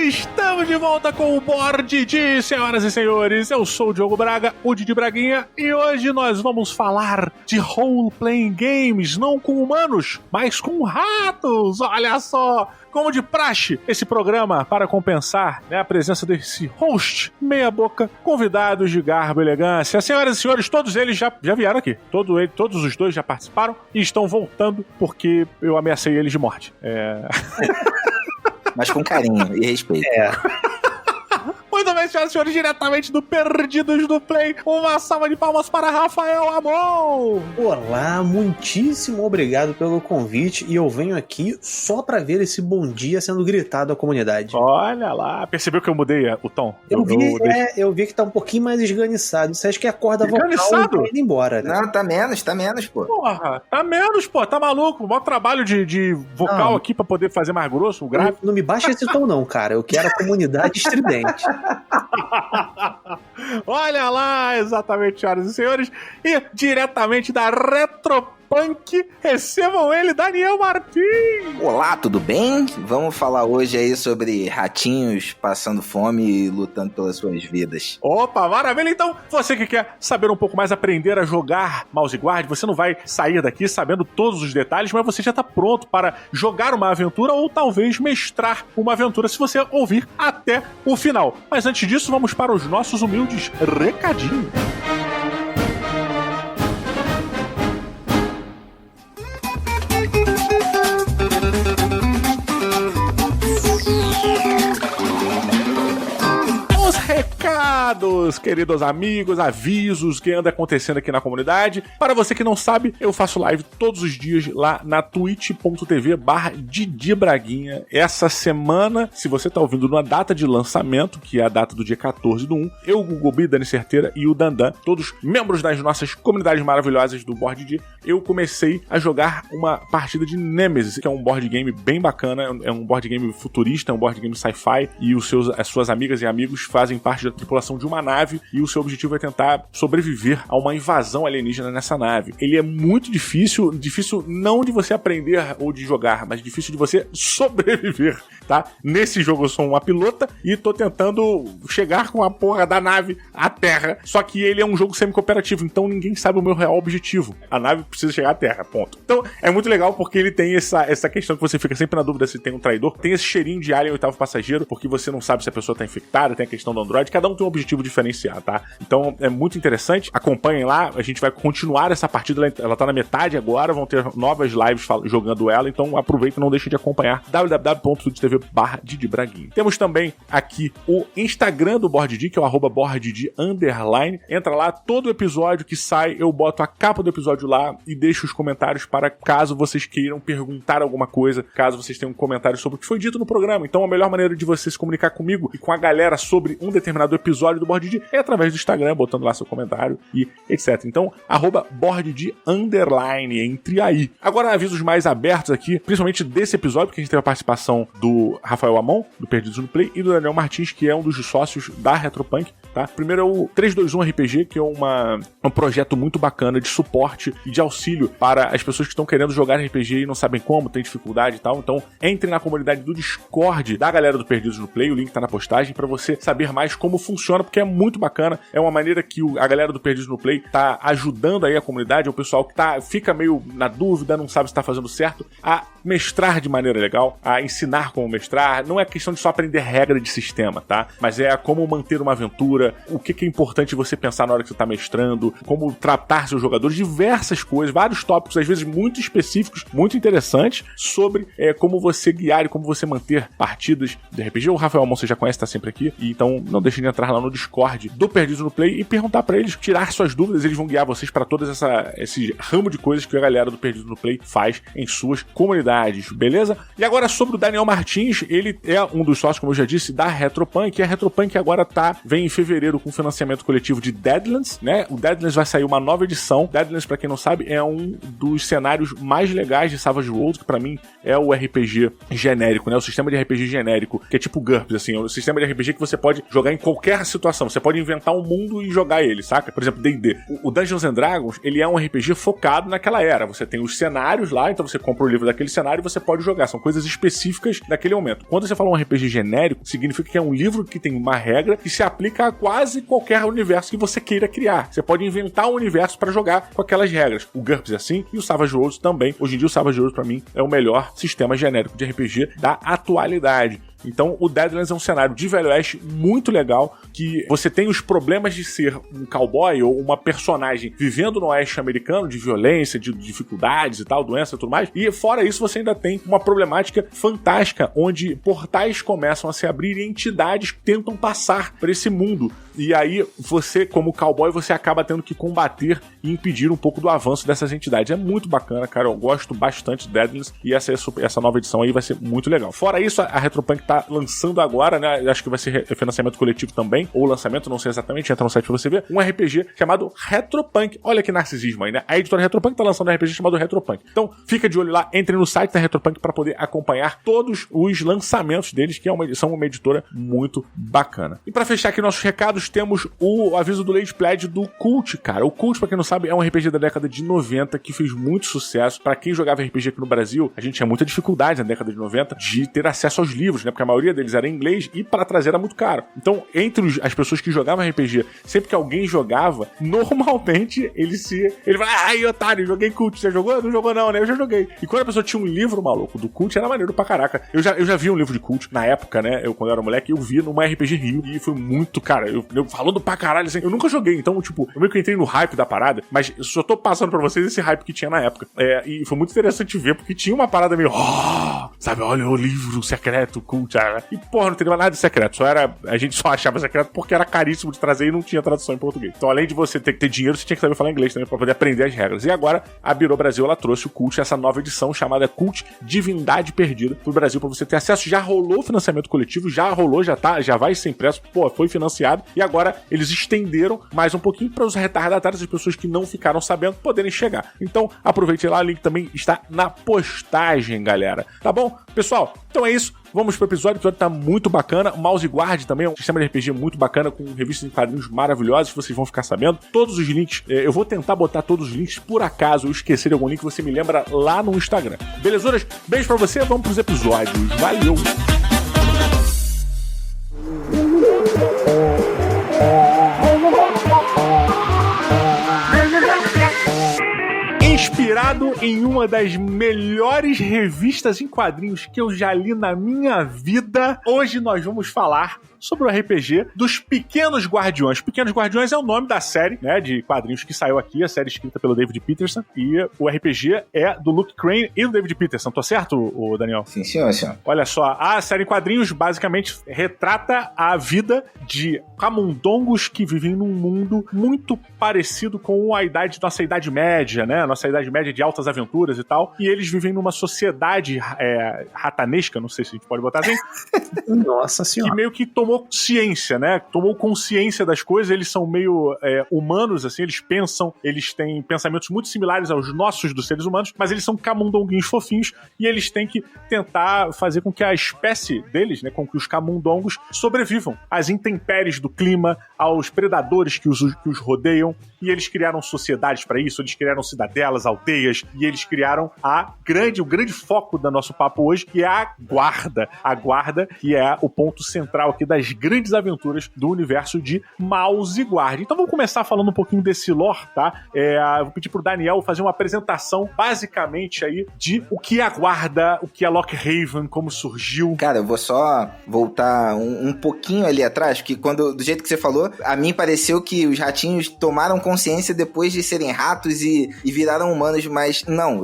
Estamos de volta com o Board D, senhoras e senhores. Eu sou o Diogo Braga, o Didi Braguinha, e hoje nós vamos falar de role-playing games, não com humanos, mas com ratos. Olha só! Como de praxe, esse programa para compensar, né, a presença desse host meia-boca, convidados de garbo e elegância. Senhoras e senhores, todos eles já vieram aqui. Todos os dois já participaram e estão voltando porque eu ameacei eles de morte. Mas com carinho e respeito. Muito bem, senhoras e senhores, diretamente do Perdidos no Play, uma salva de palmas para Rafael Amon! Olá, muitíssimo obrigado pelo convite, e eu venho aqui só pra ver esse bom dia sendo gritado à comunidade. Olha lá, percebeu que eu mudei o tom? Eu vi que tá um pouquinho mais esganiçado. Você acha que a corda vocal tá indo embora, né? Não, tá menos, pô. Porra, tá menos, pô, tá maluco? Mó trabalho de vocal aqui pra poder fazer mais grosso, o grave. Não me baixa esse tom não, cara, eu quero a comunidade estridente. Olha lá, exatamente, senhoras e senhores, e diretamente da Retropunk, recebam ele, Daniel Martins! Olá, tudo bem? Vamos falar hoje aí sobre ratinhos passando fome e lutando pelas suas vidas. Opa, maravilha! Então, você que quer saber um pouco mais, aprender a jogar Mouse Guard, você não vai sair daqui sabendo todos os detalhes, mas você já está pronto para jogar uma aventura ou talvez mestrar uma aventura se você ouvir até o final. Mas antes disso, vamos para os nossos humildes recadinhos. Recados, queridos amigos, avisos que anda acontecendo aqui na comunidade. Para você que não sabe, eu faço live todos os dias lá na twitch.tv/Didi Braguinha. Essa semana, se você tá ouvindo na data de lançamento, que é a data do dia 14 do 1, eu, o Gugubi, Dani Certeira e o Dandan, todos membros das nossas comunidades maravilhosas do Board D, eu comecei a jogar uma partida de Nemesis, que é um board game bem bacana, é um board game futurista, é um board game sci-fi, e as suas amigas e amigos fazem parte da tripulação de uma nave e o seu objetivo é tentar sobreviver a uma invasão alienígena nessa nave. Ele é muito difícil não de você aprender ou de jogar, mas difícil de você sobreviver, tá? Nesse jogo eu sou uma pilota e tô tentando chegar com a porra da nave à Terra, só que ele é um jogo semi-cooperativo, então ninguém sabe o meu real objetivo. A nave precisa chegar à Terra, ponto. Então é muito legal porque ele tem essa questão que você fica sempre na dúvida se tem um traidor, tem esse cheirinho de Alien Oitavo Passageiro, porque você não sabe se a pessoa tá infectada, tem a questão do Android, cada um tem um objetivo diferenciado, tá? Então é muito interessante, acompanhem lá, a gente vai continuar essa partida, ela tá na metade agora, vão ter novas lives jogando ela, então aproveita e não deixe de acompanhar www.twitch.tv/Didi Braguinha. Temos também aqui o Instagram do Board D, que é o @BoardD_. Entra lá, todo episódio que sai, eu boto a capa do episódio lá e deixo os comentários para caso vocês queiram perguntar alguma coisa, caso vocês tenham um comentário sobre o que foi dito no programa. Então a melhor maneira de você se comunicar comigo e com a galera sobre um determinado episódio do Board D é através do Instagram, botando lá seu comentário e etc. Então, @BoardD_, entre aí. Agora, avisos mais abertos aqui, principalmente desse episódio, que a gente teve a participação do Rafael Amon, do Perdidos no Play, e do Daniel Martins, que é um dos sócios da Retropunk, tá? Primeiro é o 321 RPG, que é um projeto muito bacana de suporte e de auxílio para as pessoas que estão querendo jogar RPG e não sabem como, tem dificuldade e tal. Então, entre na comunidade do Discord da galera do Perdidos no Play, o link tá na postagem, para você saber mais como funciona, porque é muito bacana, é uma maneira que a galera do Perdidos no Play tá ajudando aí a comunidade, o pessoal que fica meio na dúvida, não sabe se tá fazendo certo, a mestrar de maneira legal, a ensinar como mestrar. Não é questão de só aprender regra de sistema, tá? Mas é como manter uma aventura, o que é importante você pensar na hora que você tá mestrando, como tratar seus jogadores, diversas coisas, vários tópicos, às vezes muito específicos, muito interessantes, sobre como você guiar e como você manter partidas de RPG. O Rafael Amon você já conhece, tá sempre aqui, e então não deixe de entrar lá no Discord do Perdidos no Play e perguntar pra eles, tirar suas dúvidas, eles vão guiar vocês pra todas esse ramo de coisas que a galera do Perdidos no Play faz em suas comunidades, beleza? E agora sobre o Daniel Martins, ele é um dos sócios, como eu já disse, da Retropunk, e a Retropunk agora vem em fevereiro com financiamento coletivo de Deadlands, né? O Deadlands vai sair uma nova edição. Deadlands, pra quem não sabe, é um dos cenários mais legais de Savage Worlds, que pra mim é o RPG genérico, né? O sistema de RPG genérico, que é tipo GURPS, assim, é o sistema de RPG que você pode jogar em qualquer situação. Você pode inventar um mundo e jogar ele, saca? Por exemplo, D&D. O Dungeons and Dragons, ele é um RPG focado naquela era. Você tem os cenários lá, então você compra o livro daquele cenário e você pode jogar. São coisas específicas daquele momento. Quando você fala um RPG genérico, significa que é um livro que tem uma regra que se aplica a quase qualquer universo que você queira criar. Você pode inventar um universo pra jogar com aquelas regras. O GURPS é assim e o Savage Worlds também. Hoje em dia o Savage Worlds pra mim é o melhor sistema genérico de RPG da atualidade. Então o Deadlands é um cenário de Velho Oeste muito legal, que você tem os problemas de ser um cowboy ou uma personagem vivendo no oeste americano, de violência, de dificuldades e tal, doença e tudo mais, e fora isso você ainda tem uma problemática fantástica, onde portais começam a se abrir e entidades tentam passar por esse mundo, e aí você, como cowboy, você acaba tendo que combater e impedir um pouco do avanço dessas entidades. É muito bacana, cara, eu gosto bastante de Deadlands, e essa nova edição aí vai ser muito legal. Fora isso, a Retropunk tá lançando agora, né? Acho que vai ser financiamento coletivo também, ou lançamento, não sei exatamente, entra no site pra você ver, um RPG chamado Retropunk. Olha que narcisismo aí, né? A editora Retropunk tá lançando um RPG chamado Retropunk. Então, fica de olho lá, entre no site da Retropunk pra poder acompanhar todos os lançamentos deles, que são uma editora muito bacana. E pra fechar aqui nossos recados, temos o aviso do Lady Pledge do Cult, cara. O Cult, pra quem não sabe, é um RPG da década de 90 que fez muito sucesso. Pra quem jogava RPG aqui no Brasil, a gente tinha muita dificuldade na década de 90 de ter acesso aos livros, né? Porque a maioria deles era em inglês e para trazer era muito caro. Então, entre as pessoas que jogavam RPG, sempre que alguém jogava, normalmente ele fala, ai, otário, joguei Cult, você jogou? Não jogou não, né? Eu já joguei. E quando a pessoa tinha um livro, maluco, do Cult, era maneiro pra caraca. Eu já vi um livro de Cult na época, né? Quando eu era moleque, eu vi numa RPG Rio e foi muito, cara, eu falando pra caralho, assim, eu nunca joguei, então, tipo, eu meio que entrei no hype da parada, mas eu só tô passando pra vocês esse hype que tinha na época. E foi muito interessante ver, porque tinha uma parada meio, sabe, olha o livro secreto, Cult, e porra, não teria nada de secreto, a gente só achava secreto porque era caríssimo de trazer e não tinha tradução em português. Então, além de você ter que ter dinheiro, você tinha que saber falar inglês também pra poder aprender as regras. E agora, a Birô Brasil, ela trouxe o Cult, essa nova edição chamada Cult Divindade Perdida pro Brasil, pra você ter acesso. Já rolou o financiamento coletivo, já vai ser impresso, foi financiado, e agora eles estenderam mais um pouquinho para os retardatários, as pessoas que não ficaram sabendo, poderem chegar. Então, aproveite lá, o link também está na postagem, galera. Tá bom? Pessoal, então é isso. Vamos pro episódio. O episódio tá muito bacana. O Mouse Guard também é um sistema de RPG muito bacana, com revistas em quadrinhos maravilhosos, vocês vão ficar sabendo. Todos os links, eu vou tentar botar todos os links. Por acaso eu esquecer de algum link, você me lembra lá no Instagram. Belezuras? Beijo pra você, vamos pros episódios. Valeu! Inspirado em uma das melhores revistas em quadrinhos que eu já li na minha vida, hoje nós vamos falar sobre o RPG dos Pequenos Guardiões. Pequenos Guardiões é o nome da série, né, de quadrinhos que saiu aqui, a série escrita pelo David Peterson, e o RPG é do Luke Crane e do David Peterson. Tô certo, Daniel? Sim, senhor. Olha só, a série em quadrinhos basicamente retrata a vida de camundongos que vivem num mundo muito parecido com nossa Idade Média, né? Nossa Idade Média de altas aventuras e tal. E eles vivem numa sociedade ratanesca, não sei se a gente pode botar assim. Nossa senhora. Que meio que tomou ciência, né? Tomou consciência das coisas. Eles são meio humanos, assim. Eles têm pensamentos muito similares aos nossos dos seres humanos, mas eles são camundonguinhos fofinhos e eles têm que tentar fazer com que a espécie deles, né? Com que os camundongos sobrevivam às intempéries do clima, aos predadores que os rodeiam. E eles criaram sociedades para isso, eles criaram cidadelas, aldeias, e eles criaram o grande foco do nosso papo hoje, que é a Guarda. A Guarda, que é o ponto central aqui das grandes aventuras do universo de Mouse Guard. Então vamos começar falando um pouquinho desse lore, tá? Vou pedir pro Daniel fazer uma apresentação, basicamente aí, de o que é a Guarda, o que é Lockhaven, como surgiu. Cara, eu vou só voltar um pouquinho ali atrás, porque do jeito que você falou, a mim pareceu que os ratinhos tomaram consciência depois de serem ratos e viraram humanos, mas não,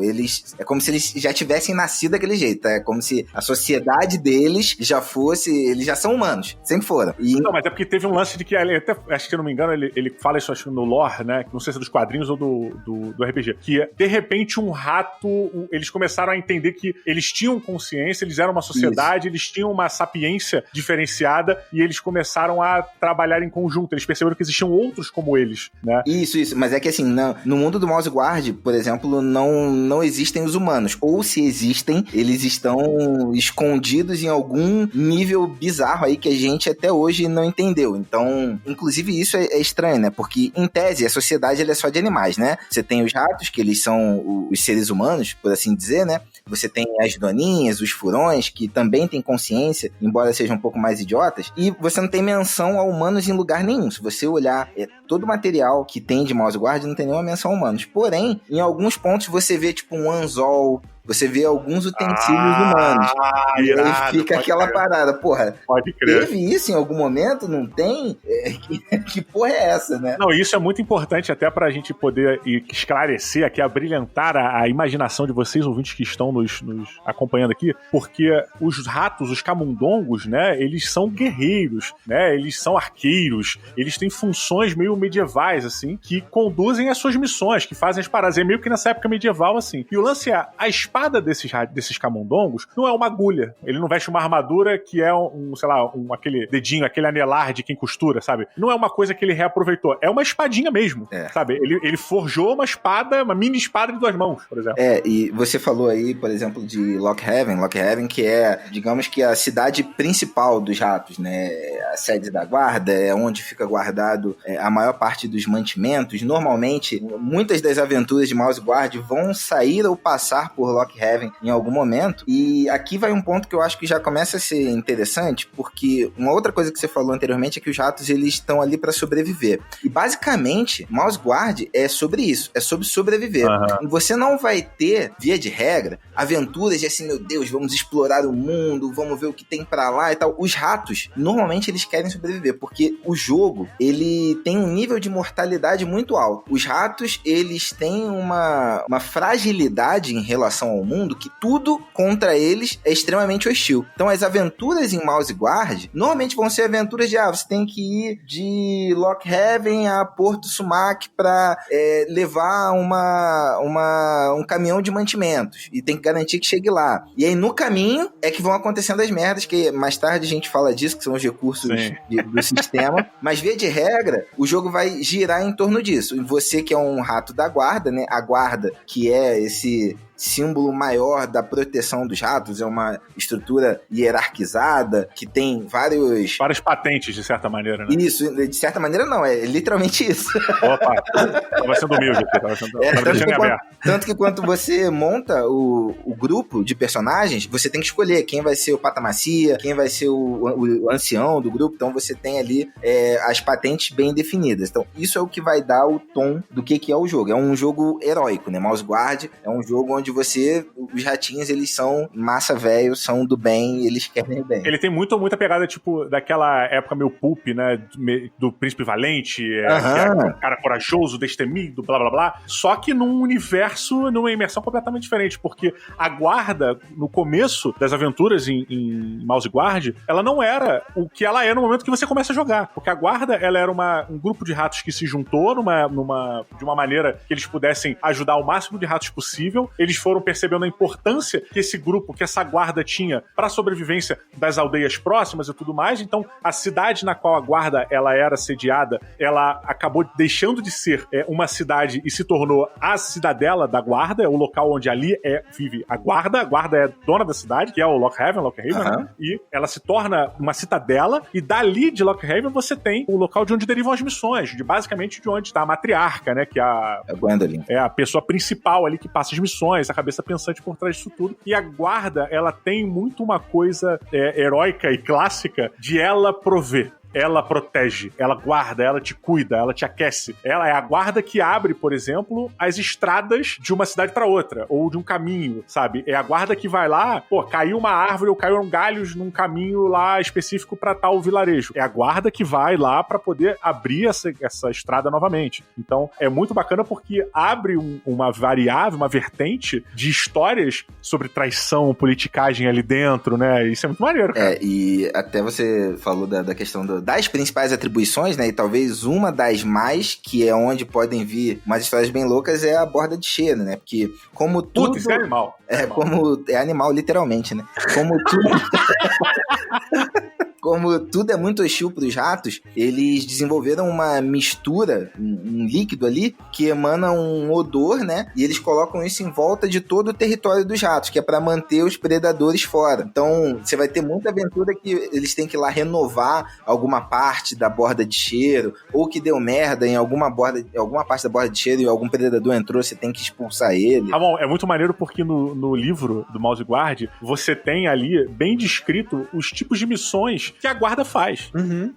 é como se eles já tivessem nascido daquele jeito, é como se a sociedade deles eles já são humanos, sempre foram. Não, mas é porque teve um lance de que, até, acho que se eu não me engano, ele fala isso, acho, no lore, né, não sei se é dos quadrinhos ou do RPG, que de repente um rato, eles começaram a entender que eles tinham consciência, eles eram uma sociedade, eles tinham uma sapiência diferenciada e eles começaram a trabalhar em conjunto, eles perceberam que existiam outros como eles, né? Isso, mas é que assim, no mundo do Mouse Guard, por exemplo, exemplo, não existem os humanos. Ou se existem, eles estão escondidos em algum nível bizarro aí que a gente até hoje não entendeu. Então, inclusive isso é estranho, né? Porque, em tese, a sociedade ela é só de animais, né? Você tem os ratos, que eles são os seres humanos, por assim dizer, né? Você tem as doninhas, os furões, que também têm consciência, embora sejam um pouco mais idiotas, e você não tem menção a humanos em lugar nenhum. Se você olhar todo o material que tem de Mouse Guard, não tem nenhuma menção a humanos. Porém, em alguns pontos você vê tipo um anzol, você vê alguns utensílios humanos. E irado, aí fica aquela parada, porra, pode crer. Teve isso em algum momento? Não tem? Que porra é essa, né? Não, isso é muito importante até pra gente poder esclarecer aqui, abrilhantar a imaginação de vocês, ouvintes que estão nos acompanhando aqui, porque os ratos, os camundongos, né, eles são guerreiros, né, eles são arqueiros, eles têm funções meio medievais, assim, que conduzem as suas missões, que fazem as paradas. É meio que nessa época medieval, assim. E o lance é, a espada desses camundongos não é uma agulha. Ele não veste uma armadura que é aquele dedinho, aquele anelar de quem costura, sabe? Não é uma coisa que ele reaproveitou. É uma espadinha mesmo, sabe? Ele forjou uma espada, uma mini espada de 2 mãos, por exemplo. E você falou aí, por exemplo, de Lockhaven, que é, digamos que a cidade principal dos ratos, né? A sede da guarda, é onde fica guardado a maior parte dos mantimentos. Normalmente, muitas das aventuras de Mouse Guard vão sair ou passar por Lockhaven em algum momento. E aqui vai um ponto que eu acho que já começa a ser interessante, porque uma outra coisa que você falou anteriormente é que os ratos, eles estão ali para sobreviver. E basicamente, Mouse Guard é sobre isso, é sobre sobreviver. E você não vai ter, via de regra, aventuras de assim, meu Deus, vamos explorar o mundo, vamos ver o que tem pra lá e tal. Os ratos, normalmente eles querem sobreviver, porque o jogo, ele tem um nível de mortalidade muito alto. Os ratos, eles têm uma fragilidade em relação ao mundo que tudo contra eles é extremamente hostil. Então as aventuras em Mouse Guard normalmente vão ser aventuras de você tem que ir de Lockhaven a Porto Sumac pra levar um caminhão de mantimentos e tem que garantir que chegue lá. E aí no caminho é que vão acontecendo as merdas, que mais tarde a gente fala disso, que são os recursos do sistema, mas via de regra o jogo vai girar em torno disso. E você que é um rato da guarda, né? A guarda, que é esse símbolo maior da proteção dos ratos, é uma estrutura hierarquizada, que tem várias patentes, de certa maneira, né? Isso, de certa maneira não, é literalmente isso. Opa, tava sendo humilde aqui, tava deixando aberto. Tanto que quando você monta o grupo de personagens, você tem que escolher quem vai ser o patamacia, quem vai ser o ancião do grupo, então você tem ali as patentes bem definidas. Então isso é o que vai dar o tom do que é o jogo. É um jogo heróico, né? Mouse Guard é um jogo onde os ratinhos, eles são massa velho, são do bem, eles querem o bem. Ele tem muita pegada, tipo, daquela época meio pulp, né, do Príncipe Valente, que é um cara corajoso, destemido, blá blá blá, só que num universo, numa imersão completamente diferente, porque a guarda, no começo das aventuras em Mouse Guard, ela não era o que ela é no momento que você começa a jogar, porque a guarda, ela era um grupo de ratos que se juntou de uma maneira que eles pudessem ajudar o máximo de ratos possível. Eles foram percebendo a importância que esse grupo, que essa guarda tinha para a sobrevivência das aldeias próximas e tudo mais. Então, a cidade na qual a guarda ela era sediada, ela acabou deixando de ser uma cidade e se tornou a cidadela da guarda, é o local onde ali vive a guarda é dona da cidade, que é o Lockhaven, né? E ela se torna uma citadela, e dali de Lockhaven você tem o local de onde derivam as missões, basicamente de onde está a matriarca, né, que é a Gwendolyn. É a pessoa principal ali que passa as missões, a cabeça pensante por trás disso tudo. E a guarda, ela tem muito uma coisa heróica e clássica de ela prover. Ela protege, ela guarda, ela te cuida, ela te aquece. Ela é a guarda que abre, por exemplo, as estradas de uma cidade pra outra, ou de um caminho, sabe? É a guarda que vai lá, caiu uma árvore ou caíram galhos num caminho lá específico pra tal vilarejo. É a guarda que vai lá pra poder abrir essa estrada novamente. Então, é muito bacana porque abre uma variável, uma vertente de histórias sobre traição, politicagem ali dentro, né? Isso é muito maneiro, cara. E até você falou da questão das principais atribuições, né, e talvez uma das mais, que é onde podem vir umas histórias bem loucas, é a borda de cheiro, né, porque como tudo... Putz, é animal. Como é animal, literalmente, né, como tudo... como tudo é muito hostil pros ratos, eles desenvolveram uma mistura, um líquido ali, que emana um odor, né? E eles colocam isso em volta de todo o território dos ratos, que é pra manter os predadores fora. Então, você vai ter muita aventura que eles têm que ir lá renovar alguma parte da borda de cheiro, ou que deu merda em alguma parte da borda de cheiro e algum predador entrou, você tem que expulsar ele. Ah, bom, é muito maneiro porque no livro do Mouse Guard, você tem ali bem descrito os tipos de missões que a guarda faz. Uhum.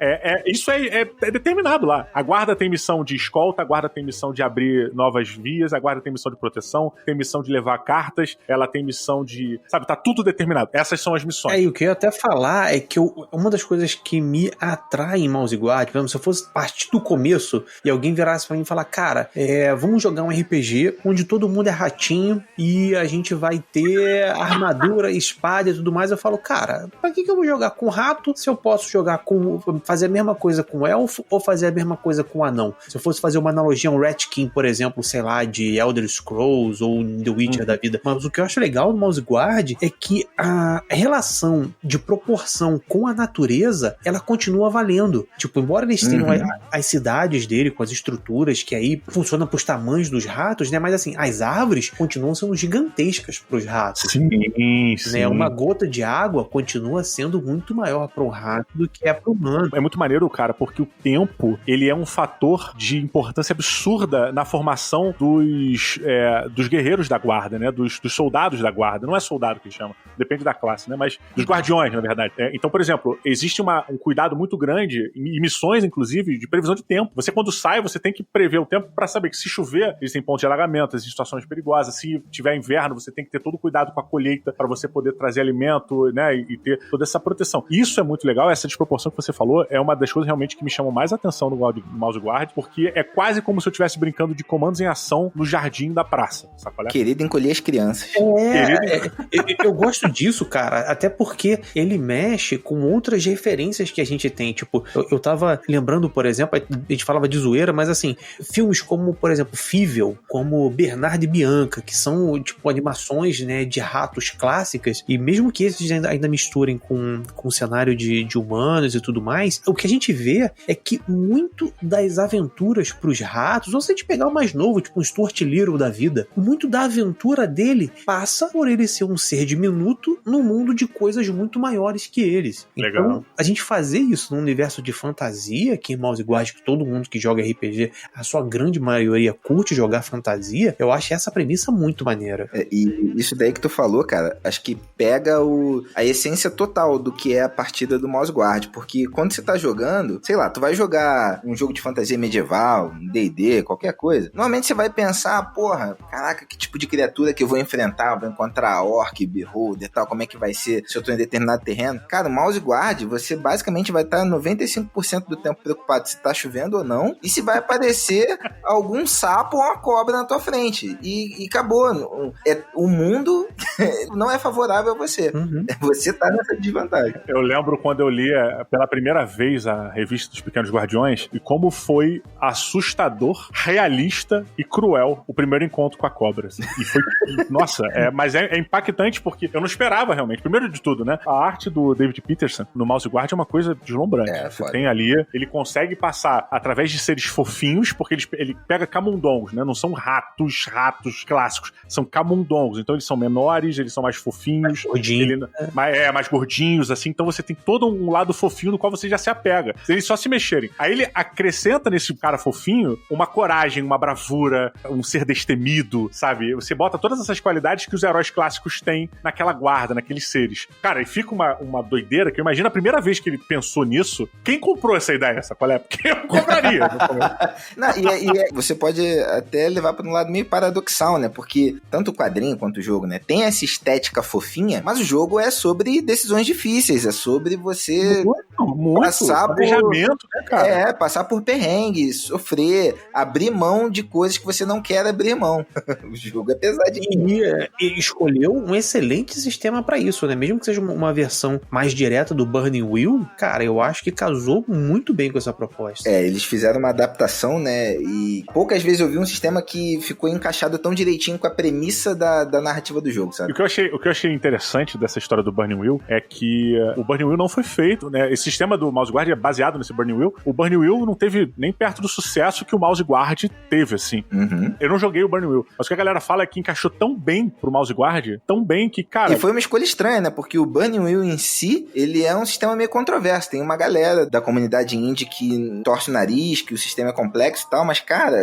Isso é determinado lá. A guarda tem missão de escolta, a guarda tem missão de abrir novas vias, a guarda tem missão de proteção, tem missão de levar cartas, ela tem missão de... Sabe, tá tudo determinado. Essas são as missões. E o que eu ia até falar é que uma das coisas que me atrai em Mouse Guard, por exemplo, se eu fosse partir do começo e alguém virasse pra mim e falar, cara, vamos jogar um RPG onde todo mundo é ratinho e a gente vai ter armadura, espada e tudo mais, eu falo, cara, pra que eu vou jogar com rato se eu posso fazer a mesma coisa com elfo ou fazer a mesma coisa com anão? Se eu fosse fazer uma analogia a um Ratkin, por exemplo, sei lá, de Elder Scrolls ou The Witcher da vida. Mas o que eu acho legal do Mouse Guard é que a relação de proporção com a natureza, ela continua valendo. Tipo, embora eles tenham as cidades dele com as estruturas que aí funcionam pros tamanhos dos ratos, né? Mas assim, as árvores continuam sendo gigantescas pros ratos. Sim. Né? Uma gota de água continua sendo muito maior para um rato do que é para o humano. É muito maneiro, cara, porque o tempo, ele é um fator de importância absurda na formação dos guerreiros da guarda, né? Dos soldados da guarda. Não é soldado que chama, depende da classe, né? Mas dos guardiões, na verdade. Então, por exemplo, existe um cuidado muito grande, e missões, inclusive, de previsão de tempo. Você, quando sai, você tem que prever o tempo para saber que se chover, eles têm pontos de alagamento, existem situações perigosas. Se tiver inverno, você tem que ter todo o cuidado com a colheita para você poder trazer alimento, né? E ter toda essa proteção. Isso é muito legal, essa desproporção que você falou é uma das coisas realmente que me chamam mais atenção no Mouse Guard, porque é quase como se eu estivesse brincando de comandos em ação no jardim da praça, sabe qual é? Querido encolher as crianças. Eu gosto disso, cara, até porque ele mexe com outras referências que a gente tem, tipo, eu tava lembrando, por exemplo, a gente falava de zoeira, mas assim, filmes como, por exemplo, Fível, como Bernardo e Bianca, que são, tipo, animações, né, de ratos clássicas, e mesmo que esses ainda misturem com o cenário de humanos e tudo mais, o que a gente vê é que muito das aventuras pros ratos, ou se a gente pegar o mais novo, tipo um Stuart Little da vida, muito da aventura dele passa por ele ser um ser diminuto no mundo de coisas muito maiores que eles. Legal. Então, a gente fazer isso num universo de fantasia, que em Mouse Guard, que todo mundo que joga RPG, a sua grande maioria curte jogar fantasia, eu acho essa premissa muito maneira. E isso daí que tu falou, cara, acho que pega a essência total do que é a partida do Mouse Guard, porque quando você tá jogando, sei lá, tu vai jogar um jogo de fantasia medieval, um D&D, qualquer coisa, normalmente você vai pensar, porra, caraca, que tipo de criatura que eu vou enfrentar, vou encontrar orc, beholder e tal, como é que vai ser se eu tô em determinado terreno? Cara, o Mouse Guard, você basicamente vai estar 95% do tempo preocupado se tá chovendo ou não, e se vai aparecer algum sapo ou uma cobra na tua frente, e acabou. O mundo não é favorável a você. Você tá nessa desvantagem. Eu lembro quando eu li pela primeira vez a revista dos Pequenos Guardiões e como foi assustador, realista e cruel o primeiro encontro com a cobra. Assim. E foi, nossa, mas é impactante porque eu não esperava realmente. Primeiro de tudo, né? A arte do David Peterson no Mouse Guard é uma coisa deslumbrante. Você tem ali, ele consegue passar através de seres fofinhos, porque ele pega camundongos, né? Não são ratos clássicos, são camundongos. Então eles são menores, eles são mais fofinhos. Mais gordinhos, assim. Então você tem todo um lado fofinho no qual você já se apega. Eles só se mexerem. Aí ele acrescenta nesse cara fofinho uma coragem, uma bravura, um ser destemido, sabe? Você bota todas essas qualidades que os heróis clássicos têm naquela guarda, naqueles seres. Cara, e fica uma doideira que eu imagino a primeira vez que ele pensou nisso, quem comprou essa ideia, essa qual é? Porque eu compraria. Não, você pode até levar para um lado meio paradoxal, né? Porque tanto o quadrinho quanto o jogo, né? Tem essa estética fofinha, mas o jogo é sobre decisões difíceis, é sobre você passar planejamento, né, cara? Passar por perrengue, sofrer, abrir mão de coisas que você não quer abrir mão. O jogo é pesadinho. E escolheu um excelente sistema pra isso, né? Mesmo que seja uma versão mais direta do Burning Wheel, cara, eu acho que casou muito bem com essa proposta. Eles fizeram uma adaptação, né? E poucas vezes eu vi um sistema que ficou encaixado tão direitinho com a premissa da narrativa do jogo, sabe? E o que eu achei interessante dessa história do Burning Wheel é que o Burning Wheel não foi feito, né? Esse sistema do Mouse Guard é baseado nesse Burning Wheel. O Burning Wheel não teve nem perto do sucesso que o Mouse Guard teve, assim. Uhum. Eu não joguei o Burning Wheel, mas o que a galera fala é que encaixou tão bem pro Mouse Guard, tão bem que, cara... E foi uma escolha estranha, né? Porque o Burning Wheel em si, ele é um sistema meio controverso. Tem uma galera da comunidade indie que torce o nariz, que o sistema é complexo e tal, mas, cara,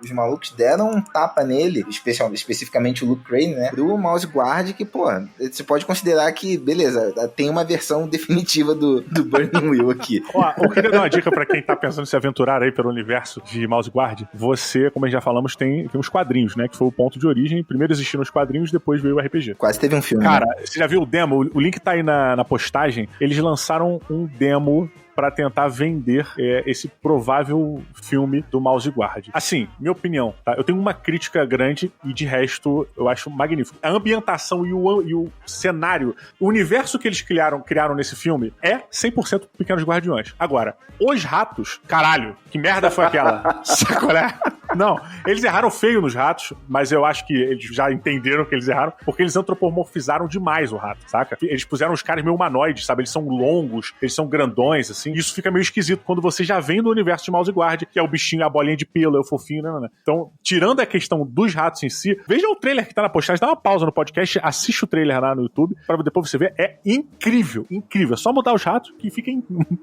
os malucos deram um tapa nele, especificamente o Luke Crane, né? Pro Mouse Guard, que, pô, você pode considerar que, beleza, tem uma versão definitiva do Burning Wheel aqui. Ó, eu queria dar uma dica pra quem tá pensando em se aventurar aí pelo universo de Mouse Guard. Você, como já falamos, tem uns quadrinhos, né? Que foi o ponto de origem. Primeiro existiram os quadrinhos, depois veio o RPG. Quase teve um filme. Cara, né? você já viu o demo? O link tá aí na postagem. Eles lançaram um demo pra tentar vender esse provável filme do Mouse Guard. Assim, minha opinião, tá? Eu tenho uma crítica grande e de resto eu acho magnífico. A ambientação e o cenário, o universo que eles criaram nesse filme é 100% Pequenos Guardiões. Agora, os ratos, caralho, que merda foi aquela? Sacolé? Não, eles erraram feio nos ratos, mas eu acho que eles já entenderam que eles erraram, porque eles antropomorfizaram demais o rato, saca? Eles puseram os caras meio humanoides, sabe? Eles são longos, eles são grandões, assim. Isso fica meio esquisito quando você já vem do universo de Mouse Guard, que é o bichinho, a bolinha de pelo, é o fofinho, né? Então, tirando a questão dos ratos em si, veja o trailer que tá na postagem, dá uma pausa no podcast, assiste o trailer lá no YouTube, pra depois você ver. É incrível, incrível. É só mudar os ratos que fica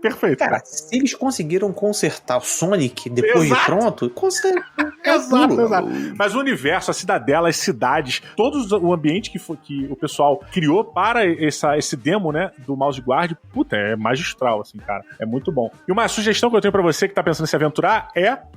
perfeito. Cara, se eles conseguiram consertar o Sonic depois de pronto, Exato. Mas o universo, a cidadela, as cidades, todo o ambiente que o pessoal criou para esse demo, né, do Mouse Guard, puta, é magistral, assim, cara. É muito bom. E uma sugestão que eu tenho pra você que tá pensando em se aventurar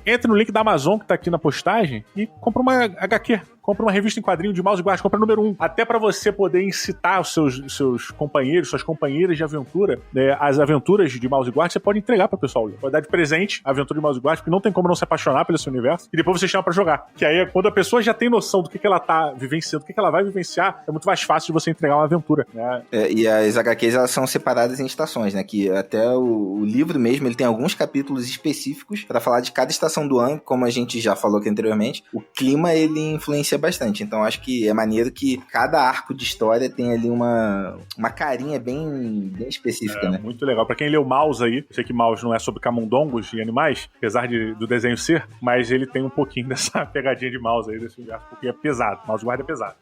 entre no link da Amazon que tá aqui na postagem e compra uma HQ. Compra uma revista em quadrinho de Mouse Guard, compra número 1. Até pra você poder incitar os seus companheiros, suas companheiras de aventura, né, as aventuras de Mouse Guard, você pode entregar pro pessoal. Pode dar de presente a aventura de Mouse Guard, porque não tem como não se apaixonar pelo seu universo. E depois você chama pra jogar. Que aí, quando a pessoa já tem noção do que ela tá vivenciando, do que ela vai vivenciar, é muito mais fácil de você entregar uma aventura, né? E as HQs, elas são separadas em estações, né? Que até o livro mesmo, ele tem alguns capítulos específicos pra falar de cada estação do ano, como a gente já falou aqui anteriormente. O clima, ele influencia bastante. Então, acho que é maneiro que cada arco de história tem ali uma carinha bem específica, né? Muito legal. Pra quem leu Mouse aí, eu sei que Mouse não é sobre camundongos e animais, apesar do desenho ser, mas ele tem um pouquinho dessa pegadinha de Mouse aí, desse universo, porque é pesado. Mouse Guard é pesado.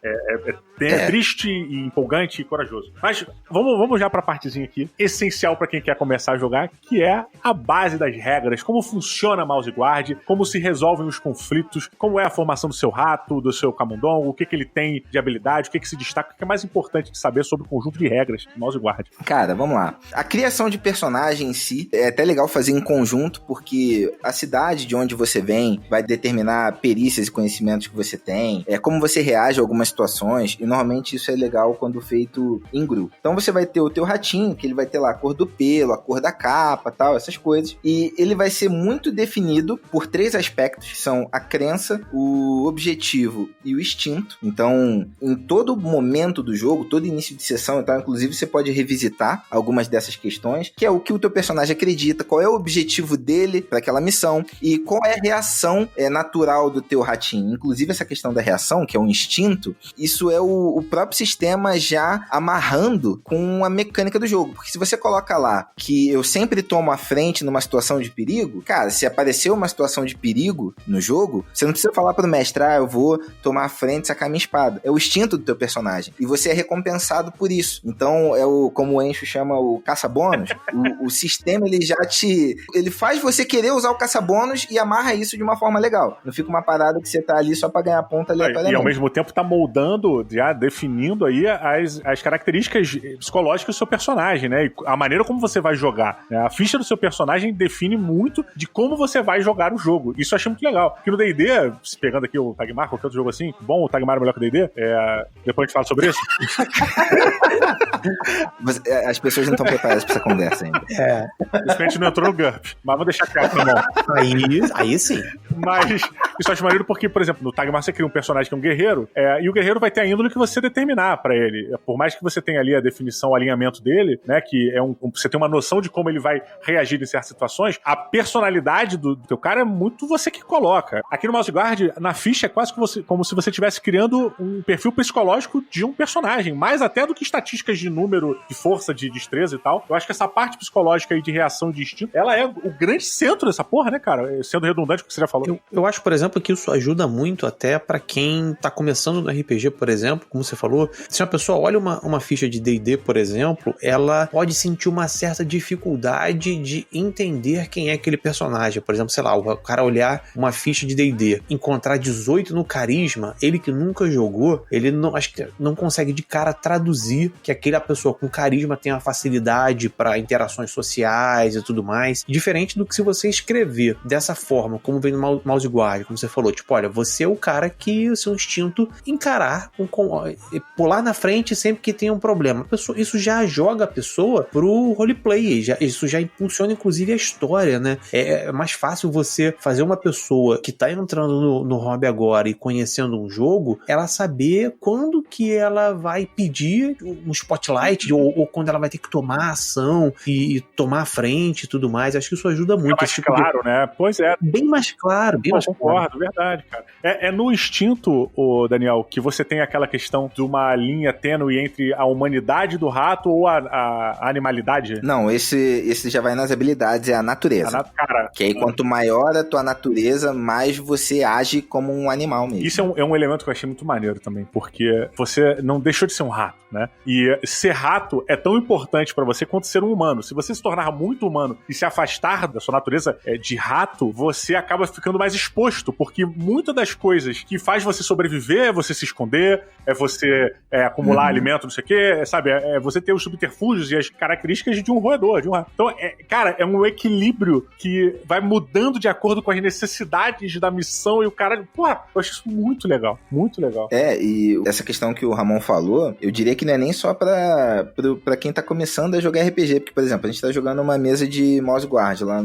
É triste e empolgante e corajoso. Mas vamos já pra partezinha aqui, essencial pra quem quer começar a jogar, que é a base das regras, como funciona Mouse Guard, como se resolvem os conflitos, como é a formação do seu rato, do seu camundongo, o que ele tem de habilidade, o que se destaca, o que é mais importante de saber sobre o conjunto de regras de Mouse Guard. Cara, vamos lá. A criação de personagem em si é até legal fazer em conjunto, porque a cidade de onde você vem vai determinar perícias e conhecimentos que você tem, como você reage a algumas situações, e normalmente isso é legal quando feito em grupo. Então você vai ter o teu ratinho, que ele vai ter lá a cor do pelo, a cor da capa, tal, essas coisas, e ele vai ser muito definido por 3 aspectos, que são a crença, o objetivo e o instinto. Então, em todo momento do jogo, todo início de sessão e tal, inclusive você pode revisitar algumas dessas questões, que é o que o teu personagem acredita, qual é o objetivo dele para aquela missão e qual é a reação natural do teu ratinho. Inclusive essa questão da reação, que é o instinto, isso é o próprio sistema já amarrando com a mecânica do jogo. Porque se você coloca lá que eu sempre tomo a frente numa situação de perigo, cara, se aparecer uma situação de perigo no jogo, você não precisa falar pro mestre, eu vou tomar a frente e sacar minha espada. É o instinto do teu personagem. E você é recompensado por isso. Então, como o Encho chama, o caça-bônus. O sistema, ele faz você querer usar o caça-bônus e amarra isso de uma forma legal. Não fica uma parada que você tá ali só pra ganhar ponta aleatoriamente. E ao mesmo tempo tá moldando, já definindo aí as características psicológicas do seu personagem, né? E a maneira como você vai jogar. Né? A ficha do seu personagem define muito de como você vai jogar o jogo. Isso eu achei muito legal. Porque no D&D, pegando aqui o Tagmar, qualquer outro jogo assim, bom, o Tagmar é melhor que o D&D, depois a gente fala sobre isso. As pessoas não estão preparadas pra essa conversa ainda. Isso que a gente não entrou no GURP, mas vou deixar quieto, irmão. Aí sim. Mas isso eu acho maneiro porque, por exemplo, no Tagmar você cria um personagem que é um guerreiro, e o guerreiro vai ter a índole que você determinar pra ele. Por mais que você tenha ali a definição, o alinhamento dele, né, que você tem uma noção de como ele vai reagir em certas situações, a personalidade do teu cara é muito você que coloca. Aqui no Mouse Guard, na ficha, é quase como se você estivesse criando um perfil psicológico de um personagem, mais até do que estatísticas de número, de força, de destreza e tal. Eu acho que essa parte psicológica aí de reação de instinto, ela é o grande centro dessa porra, né, cara? Sendo redundante com o que você já falou. Eu acho, por exemplo, que isso ajuda muito até pra quem tá começando no RPG, por exemplo, como você falou. Se uma pessoa olha uma ficha de D&D, por exemplo, ela pode sentir uma certa dificuldade de entender quem é aquele personagem. Por exemplo, sei lá, o cara olhar uma ficha de D&D, encontrar 18 no carisma, ele que nunca jogou, ele não, acho que não consegue de cara traduzir que aquela pessoa com carisma tem uma facilidade para interações sociais e tudo mais. Diferente do que se você escrever dessa forma, como vem no Mouse Guard, como você falou, tipo, olha, você é o cara que o seu instinto encarar, pular na frente sempre que tem um problema. Isso já joga a pessoa pro roleplay, isso já impulsiona inclusive a história, né? É mais fácil você fazer uma pessoa que tá entrando no hobby agora e conhecendo um jogo, ela saber quando que ela vai pedir um spotlight ou quando ela vai ter que tomar ação e tomar a frente e tudo mais. Acho que isso ajuda muito. É mais claro, né? Pois é. Bem mais claro. Bem mais concordo, claro. Verdade, cara. É no instinto, Daniel, que você tem aquela questão de uma linha tênue entre a humanidade do rato ou a animalidade? Não, esse já vai nas habilidades, é a natureza. Cara, que aí quanto maior a tua natureza, mais você age como um animal mesmo. Isso é um elemento que eu achei muito maneiro também, porque você não deixou de ser um rato, né? E ser rato é tão importante pra você quanto ser um humano. Se você se tornar muito humano e se afastar da sua natureza de rato, você acaba ficando mais exposto, porque muitas das coisas que faz você sobreviver é você se esconder, é você acumular alimento, não sei o quê, sabe? É você ter os subterfúgios e as características de um roedor, de um rato. Então, cara, é um equilíbrio que vai mudando de acordo com as necessidades da missão e o cara... Pô, eu acho isso muito legal, muito legal. E essa questão que o Ramon falou, eu diria que não é nem só pra quem tá começando a jogar RPG, porque, por exemplo, a gente tá jogando uma mesa de Mouse Guard lá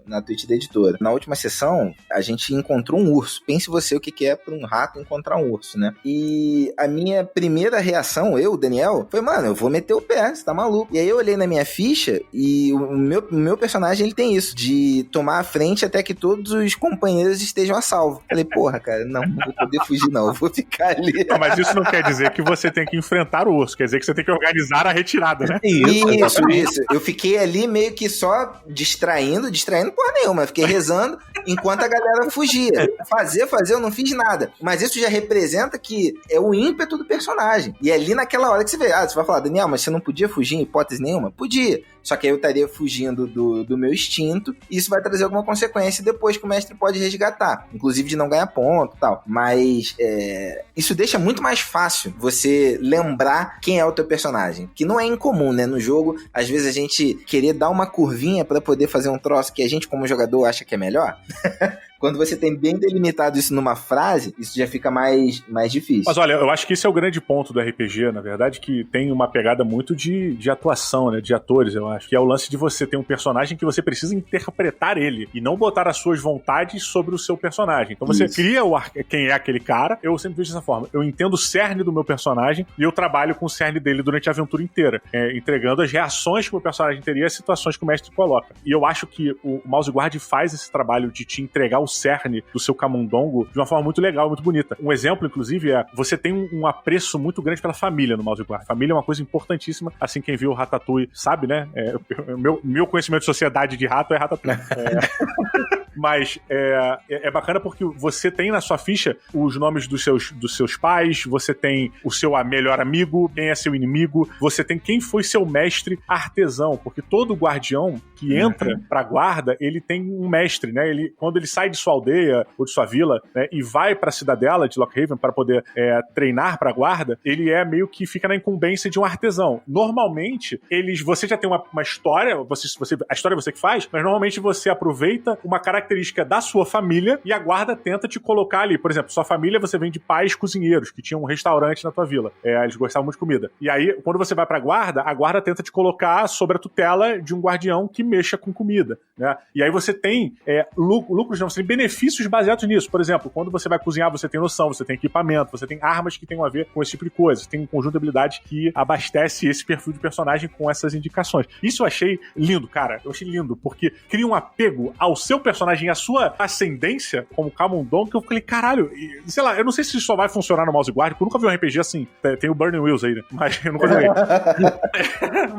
na Twitch da editora. Na última sessão, a gente encontrou um urso. Pense você o que é pra um rato encontrar um urso, né? E a minha primeira reação, Daniel, foi, mano, eu vou meter o pé, você tá maluco. E aí eu olhei na minha ficha e o meu personagem, ele tem isso, de tomar a frente até que todos os companheiros estejam a salvo. Falei, porra, cara, não vou poder fugir não, eu vou ficar ali. Não, mas isso não quer dizer que você tem que enfrentar o urso, quer dizer que você tem que organizar a retirada, né? Isso. Eu fiquei ali meio que só distraindo porra nenhuma, eu fiquei rezando enquanto a galera fugia. Fazer, eu não fiz nada. Mas isso já representa que é o ímpeto do personagem. E é ali naquela hora que você vê, você vai falar, Daniel, mas você não podia fugir em hipótese nenhuma? Podia. Só que aí eu estaria fugindo do meu instinto, e isso vai trazer alguma consequência depois que o mestre pode resgatar. Inclusive de não ganhar ponto e tal. Mas isso deixa muito mais fácil você lembrar quem é o teu personagem. Que não é incomum, né? No jogo, às vezes a gente querer dar uma curvinha pra poder fazer um troço que a gente como jogador acha que é melhor. Quando você tem bem delimitado isso numa frase, isso já fica mais difícil. Mas olha, eu acho que esse é o grande ponto do RPG, na verdade, que tem uma pegada muito de atuação, né? De atores, eu acho. Que é o lance de você ter um personagem que você precisa interpretar ele e não botar as suas vontades sobre o seu personagem. Então você cria quem é aquele cara. Eu sempre vejo dessa forma. Eu entendo o cerne do meu personagem e eu trabalho com o cerne dele durante a aventura inteira, entregando as reações que o meu personagem teria às situações que o mestre coloca. E eu acho que o Mouse Guard faz esse trabalho de te entregar o cerne do seu camundongo de uma forma muito legal, muito bonita. Um exemplo, inclusive, você tem um apreço muito grande pela família no Mouse Guard. Família é uma coisa importantíssima, assim, quem viu o Ratatouille sabe, né? Meu conhecimento de sociedade de rato é Ratatouille. Mas é bacana porque você tem na sua ficha os nomes dos seus pais, você tem o seu melhor amigo, quem é seu inimigo, você tem quem foi seu mestre artesão, porque todo guardião que entra pra guarda, ele tem um mestre, né? Quando ele sai de sua aldeia ou de sua vila, né, e vai pra cidadela de Lockhaven para poder treinar pra guarda, ele meio que fica na incumbência de um artesão. Normalmente, você já tem uma história, a história é você que faz, mas normalmente você aproveita uma característica característica da sua família e a guarda tenta te colocar ali. Por exemplo, sua família, você vem de pais cozinheiros, que tinham um restaurante na tua vila. Eles gostavam muito de comida. E aí, quando você vai pra guarda, a guarda tenta te colocar sob a tutela de um guardião que mexa com comida, né? E aí você tem lucros, não, você tem benefícios baseados nisso. Por exemplo, quando você vai cozinhar, você tem noção, você tem equipamento, você tem armas que tenham a ver com esse tipo de coisa, você tem um conjunto de habilidades que abastece esse perfil de personagem com essas indicações. Isso eu achei lindo, cara. Eu achei lindo, porque cria um apego ao seu personagem e à sua ascendência como Camundongo, que eu falei, caralho, sei lá, eu não sei se isso só vai funcionar no Mouse Guard, porque eu nunca vi um RPG assim. Tem o Burning Wheels aí, né? Mas eu nunca joguei.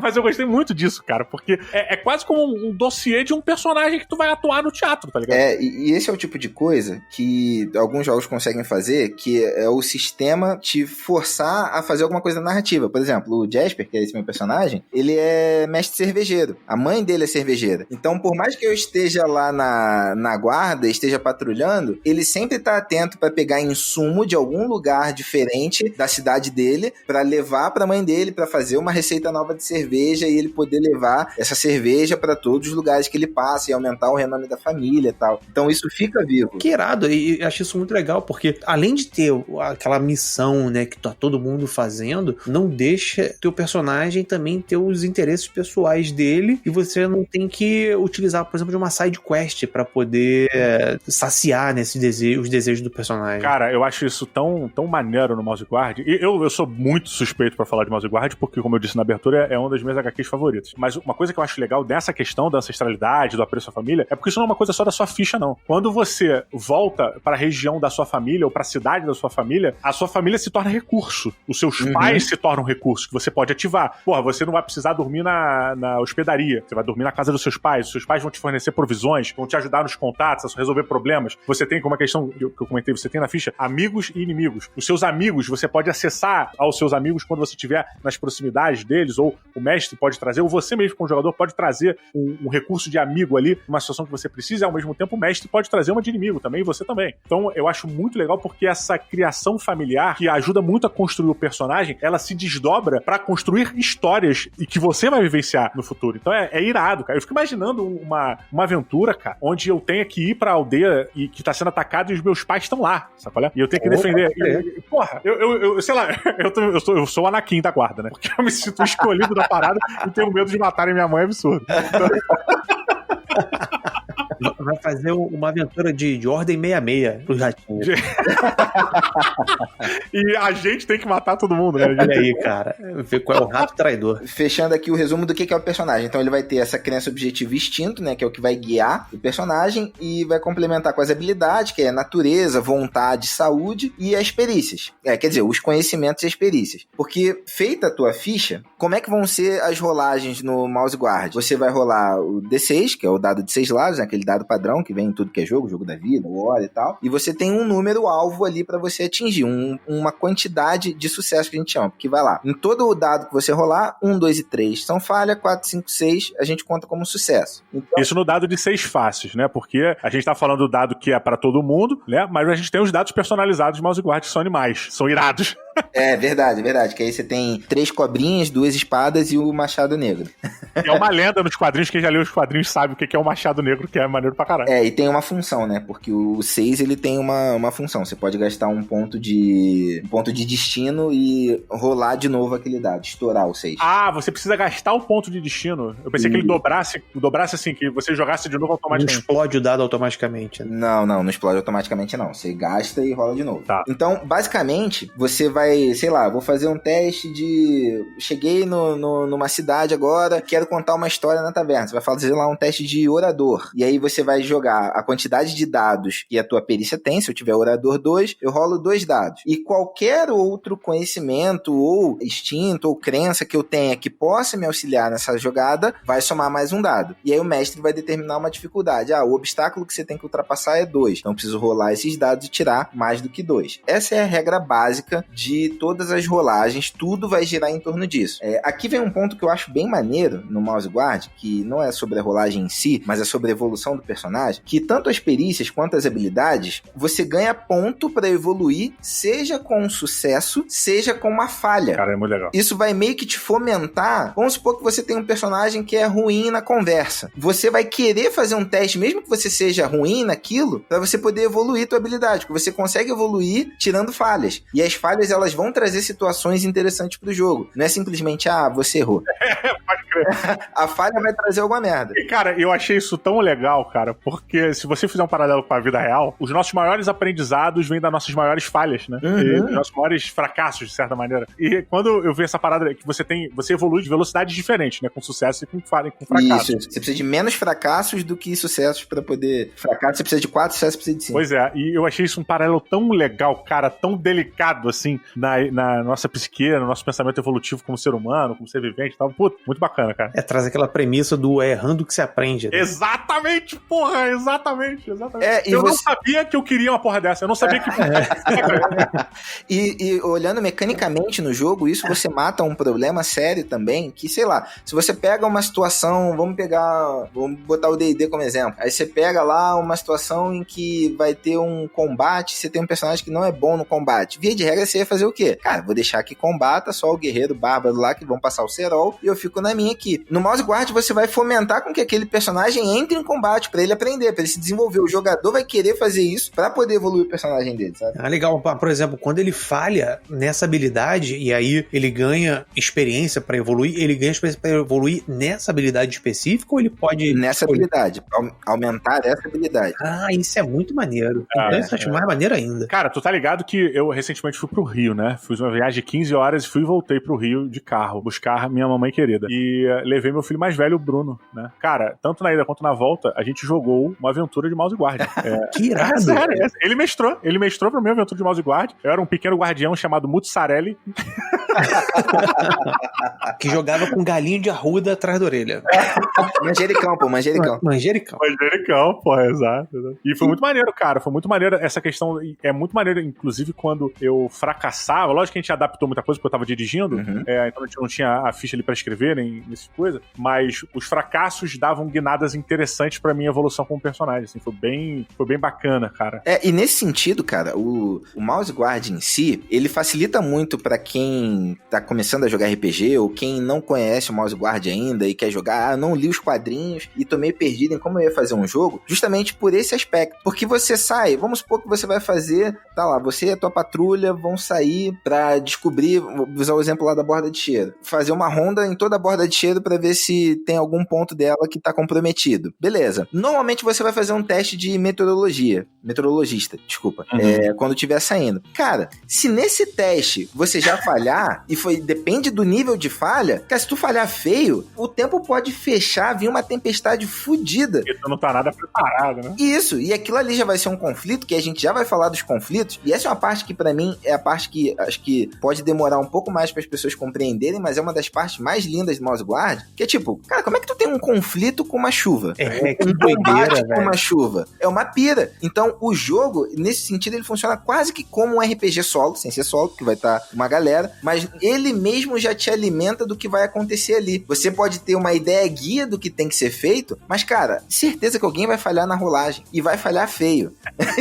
Mas eu gostei muito disso, cara, porque é quase como um dossiê de um personagem que tu vai atuar no teatro, tá ligado? E esse é o tipo de coisa que alguns jogos conseguem fazer, que é o sistema te forçar a fazer alguma coisa narrativa. Por exemplo, o Jasper, que é esse meu personagem, ele é mestre cervejeiro. A mãe dele é cervejeira. Então, por mais que eu esteja lá na guarda, esteja patrulhando, ele sempre tá atento pra pegar insumo de algum lugar diferente da cidade dele, pra levar pra mãe dele, pra fazer uma receita nova de cerveja e ele poder levar essa cerveja pra todos os lugares que ele passa e aumentar o renome da família e tal. Então, isso fica vivo. Que irado, e eu acho isso muito legal, porque além de ter aquela missão, né, que tá todo mundo fazendo, não deixa teu personagem também ter os interesses pessoais dele, e você não tem que utilizar, por exemplo, de uma side quest pra poder saciar, né, os desejos do personagem. Cara, eu acho isso tão maneiro no Mouse Guard. E eu sou muito suspeito pra falar de Mouse Guard, porque, como eu disse na abertura, é uma das minhas HQs favoritas. Mas uma coisa que eu acho legal dessa questão da ancestralidade, do apreço à família, é porque isso não é uma coisa só da sua ficha, não. Quando você volta pra região da sua família ou pra cidade da sua família, a sua família se torna recurso. Os seus pais se tornam recursos que você pode ativar. Porra, você não vai precisar dormir na hospedaria. Você vai dormir na casa dos seus pais. Os seus pais vão te fornecer provisões, vão te ajudar nos contatos, a resolver problemas. Você tem, como a questão que eu comentei, você tem na ficha, amigos e inimigos. Os seus amigos, você pode acessar aos seus amigos quando você estiver nas proximidades deles, ou o mestre pode trazer, ou você mesmo como jogador pode trazer um recurso de amigo ali, uma situação que você precisa, e ao mesmo tempo o mestre pode trazer uma de inimigo também, e você também. Então eu acho muito legal porque essa criação familiar, que ajuda muito a construir o personagem, ela se desdobra pra construir histórias e que você vai vivenciar no futuro. Então é irado, cara. Eu fico imaginando uma aventura, cara, onde eu tenha que ir pra aldeia e que tá sendo atacado e os meus pais estão lá, sabe qual é? E eu tenho que defender. Porra, eu sei lá, eu sou o Anakin da guarda, né? Porque eu me sinto escolhido da parada e tenho medo de matarem minha mãe, é absurdo. Então... Vai fazer uma aventura de Ordem 66 pros ratinhos. E a gente tem que matar todo mundo, né? Olha aí, cara. Ver qual é o rato traidor. Fechando aqui o resumo do que é o personagem. Então ele vai ter essa crença, objetivo e instinto, né? Que é o que vai guiar o personagem e vai complementar com as habilidades, que é natureza, vontade, saúde e as perícias. Quer dizer, os conhecimentos e as perícias. Porque feita a tua ficha, como é que vão ser as rolagens no Mouse Guard? Você vai rolar o D6, que é o dado de 6 lados, né? Aquele dado padrão que vem em tudo que é jogo da vida, hora e tal. E você tem um número alvo ali pra você atingir, uma quantidade de sucesso que a gente chama. Porque vai lá, em todo o dado que você rolar, 1, 2 e 3 são falha, 4, 5, 6 a gente conta como sucesso. Então... Isso no dado de 6 faces, né? Porque a gente tá falando do dado que é pra todo mundo, né? Mas a gente tem os dados personalizados de Mouse Guard, que são animais, são irados. É verdade. Que aí você tem 3 cobrinhas, 2 espadas e o machado negro. É uma lenda nos quadrinhos, quem já leu os quadrinhos sabe o que é o machado negro, que é maneiro pra caralho. E tem uma função, né? Porque o 6, ele tem uma função. Você pode gastar um ponto de destino e rolar de novo aquele dado, estourar o 6. Ah, você precisa gastar o ponto de destino. Eu pensei que ele dobrasse assim, que você jogasse de novo automaticamente. Não explode o dado automaticamente. Né? Não explode automaticamente não. Você gasta e rola de novo. Tá. Então, basicamente, você vai, sei lá, vou fazer um teste de... Cheguei numa cidade agora, quero contar uma história na taverna. Você vai fazer lá um teste de orador. E aí você vai jogar a quantidade de dados que a tua perícia tem. Se eu tiver orador 2, eu rolo 2 dados. E qualquer outro conhecimento ou instinto ou crença que eu tenha que possa me auxiliar nessa jogada, vai somar mais um dado. E aí o mestre vai determinar uma dificuldade. O obstáculo que você tem que ultrapassar é 2. Então eu preciso rolar esses dados e tirar mais do que 2. Essa é a regra básica de de todas as rolagens, tudo vai girar em torno disso. Aqui vem um ponto que eu acho bem maneiro no Mouse Guard, que não é sobre a rolagem em si, mas é sobre a evolução do personagem, que tanto as perícias quanto as habilidades, você ganha ponto pra evoluir, seja com um sucesso, seja com uma falha. Cara, é muito legal. Isso vai meio que te fomentar. Vamos supor que você tem um personagem que é ruim na conversa. Você vai querer fazer um teste, mesmo que você seja ruim naquilo, pra você poder evoluir tua habilidade, porque você consegue evoluir tirando falhas. E as falhas, elas vão trazer situações interessantes pro jogo. Não é simplesmente, você errou. Pode crer. A falha vai trazer alguma merda. E, cara, eu achei isso tão legal, cara, porque se você fizer um paralelo com a vida real, os nossos maiores aprendizados vêm das nossas maiores falhas, né? E dos nossos maiores fracassos, de certa maneira. E quando eu vi essa parada que você evolui de velocidades diferentes, né? Com sucesso e com fracasso. Isso. Você precisa de menos fracassos do que sucessos pra poder... Fracasso você precisa de 4, sucesso você precisa de 5. Pois é, e eu achei isso um paralelo tão legal, cara, tão delicado, assim, na nossa psique, no nosso pensamento evolutivo como ser humano, como ser vivente e tal. Puta, muito bacana, cara. Traz aquela premissa do errando que se aprende. Né? Exatamente, porra, exatamente. E não sabia que eu queria uma porra dessa, eu não sabia que... E olhando mecanicamente no jogo, isso você mata um problema sério também, que, sei lá, se você pega uma situação, vamos botar o D&D como exemplo, aí você pega lá uma situação em que vai ter um combate, você tem um personagem que não é bom no combate, via de regra você ia fazer o quê? Cara, vou deixar que combata só o guerreiro bárbaro lá, que vão passar o cerol, e eu fico na minha aqui. No Mouse Guard você vai fomentar com que aquele personagem entre em combate, pra ele aprender, pra ele se desenvolver. O jogador vai querer fazer isso pra poder evoluir o personagem dele, sabe? Legal. Por exemplo, quando ele falha nessa habilidade, e aí ele ganha experiência pra evoluir, ele ganha experiência pra evoluir nessa habilidade específica, ou ele pode... Nessa habilidade, aumentar essa habilidade. Isso é muito maneiro. Então isso eu acho mais maneiro ainda. Cara, tu tá ligado que eu recentemente fui pro Rio, né? Fiz uma viagem de 15 horas e fui e voltei pro Rio de carro, buscar minha mamãe querida. E levei meu filho mais velho, o Bruno, né? Cara, tanto na ida quanto na volta, a gente jogou uma aventura de Mouse Guard. Que irado! Sério, ele mestrou pra mim uma aventura de Mouse Guard. Eu era um pequeno guardião chamado Mutsarelli. Que jogava com galinho de arruda atrás da orelha. Manjericão, Pô, exato. E foi muito maneiro, cara. Foi muito maneiro essa questão. É muito maneiro, inclusive, quando eu fracassava. Lógico que a gente adaptou muita coisa, porque eu tava dirigindo. Então a gente não tinha a ficha ali pra escrever, nem nessas coisas. Mas os fracassos davam guinadas interessantes pra minha evolução como personagem. Assim, foi bem bacana, cara. E nesse sentido, cara, o Mouse Guard em si, ele facilita muito pra quem tá começando a jogar RPG, ou quem não conhece o Mouse Guard ainda e quer jogar, não li os quadrinhos e tô meio perdido em como eu ia fazer um jogo, justamente por esse aspecto. Porque você sai, vamos supor que você vai fazer, tá lá, você e a tua patrulha vão sair pra descobrir, vou usar o exemplo lá da borda de cheiro, fazer uma ronda em toda a borda de cheiro pra ver se tem algum ponto dela que tá comprometido. Beleza. Normalmente você vai fazer um teste de meteorologista, desculpa, quando estiver saindo. Cara, se nesse teste você já falhar, depende do nível de falha, cara, se tu falhar feio, o tempo pode fechar, vir uma tempestade fodida. Porque tu não tá nada preparado, né? Isso, e aquilo ali já vai ser um conflito, que a gente já vai falar dos conflitos, e essa é uma parte que pra mim é a parte que acho que pode demorar um pouco mais para as pessoas compreenderem, mas é uma das partes mais lindas do Mouse Guard, que é tipo, cara, como é que tu tem um conflito com uma chuva? Que doideira, com uma chuva. É uma pira. Então, o jogo, nesse sentido, ele funciona quase que como um RPG solo, sem ser solo, porque vai estar uma galera, mas ele mesmo já te alimenta do que vai acontecer ali. Você pode ter uma ideia guia do que tem que ser feito, mas, cara, certeza que alguém vai falhar na rolagem, e vai falhar feio.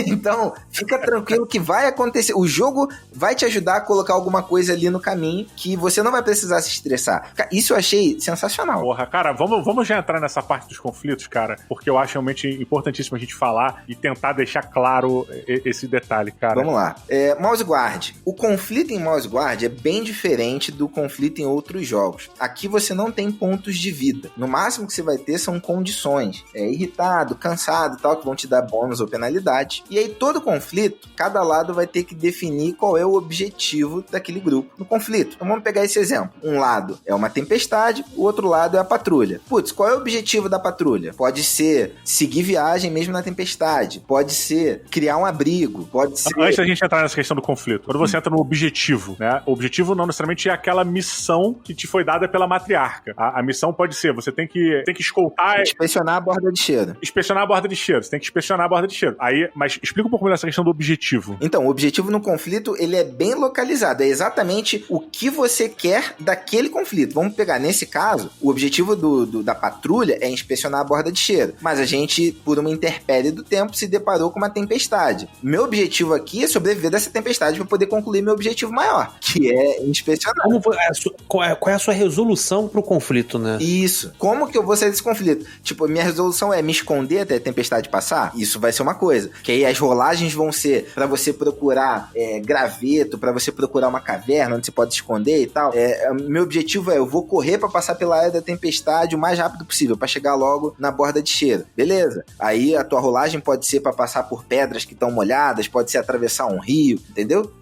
Então, fica tranquilo que vai acontecer. O jogo vai te ajudar a colocar alguma coisa ali no caminho que você não vai precisar se estressar. Isso eu achei sensacional. Porra, cara, vamos já entrar nessa parte dos conflitos, cara, porque eu acho realmente importantíssimo a gente falar e tentar deixar claro esse detalhe, cara. Vamos lá. Mouse Guard. O conflito em Mouse Guard é bem diferente do conflito em outros jogos. Aqui você não tem pontos de vida. No máximo que você vai ter são condições. Irritado, cansado e tal, que vão te dar bônus ou penalidade. E aí todo conflito, cada lado vai ter que definir qual é o objetivo daquele grupo no conflito. Então vamos pegar esse exemplo. Um lado é uma tempestade, tempestade, o outro lado é a patrulha. Putz, qual é o objetivo da patrulha? Pode ser seguir viagem mesmo na tempestade, pode ser criar um abrigo, pode ser... Antes da gente entrar nessa questão do conflito, quando você entra no objetivo, né? O objetivo não necessariamente é aquela missão que te foi dada pela matriarca. A missão pode ser, você tem que escoltar... Inspecionar a borda de cheiro. Inspecionar a borda de cheiro. Você tem que inspecionar a borda de cheiro. Aí, mas explica um pouco melhor essa questão do objetivo. Então, o objetivo no conflito, ele é bem localizado. É exatamente o que você quer daquele conflito. Vamos pegar, nesse caso, o objetivo da patrulha é inspecionar a borda de cheiro. Mas a gente, por uma intempérie do tempo, se deparou com uma tempestade. Meu objetivo aqui é sobreviver dessa tempestade para poder concluir meu objetivo maior, que é inspecionar. Qual é a sua resolução pro conflito, né? Isso. Como que eu vou sair desse conflito? Tipo, minha resolução é me esconder até a tempestade passar? Isso vai ser uma coisa. Que aí as rolagens vão ser pra você procurar graveto, pra você procurar uma caverna onde você pode se esconder e tal. Meu objetivo é, eu vou correr pra passar pela área da tempestade o mais rápido possível, pra chegar logo na borda de cheiro. Beleza. Aí a tua rolagem pode ser pra passar por pedras que estão molhadas, pode ser atravessar um rio, entendeu?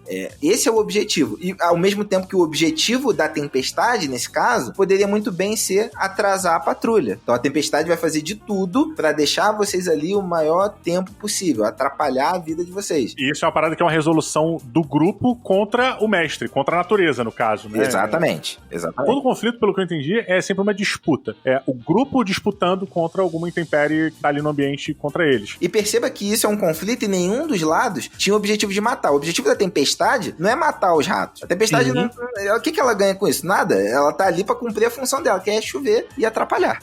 Esse é o objetivo. E ao mesmo tempo que o objetivo da tempestade, nesse caso, poderia muito bem ser atrasar a patrulha. Então a tempestade vai fazer de tudo pra deixar vocês ali o maior tempo possível, atrapalhar a vida de vocês. E isso é uma parada que é uma resolução do grupo contra o mestre, contra a natureza, no caso, né? Exatamente. Todo conflito, pelo que eu entendi, é sempre uma disputa. É o grupo disputando contra alguma intempérie que tá ali no ambiente contra eles. E perceba que isso é um conflito e nenhum dos lados tinha o objetivo de matar. O objetivo da tempestade não é matar os ratos. A tempestade, o que ela ganha com isso? Nada. Ela tá ali pra cumprir a função dela, que é chover e atrapalhar.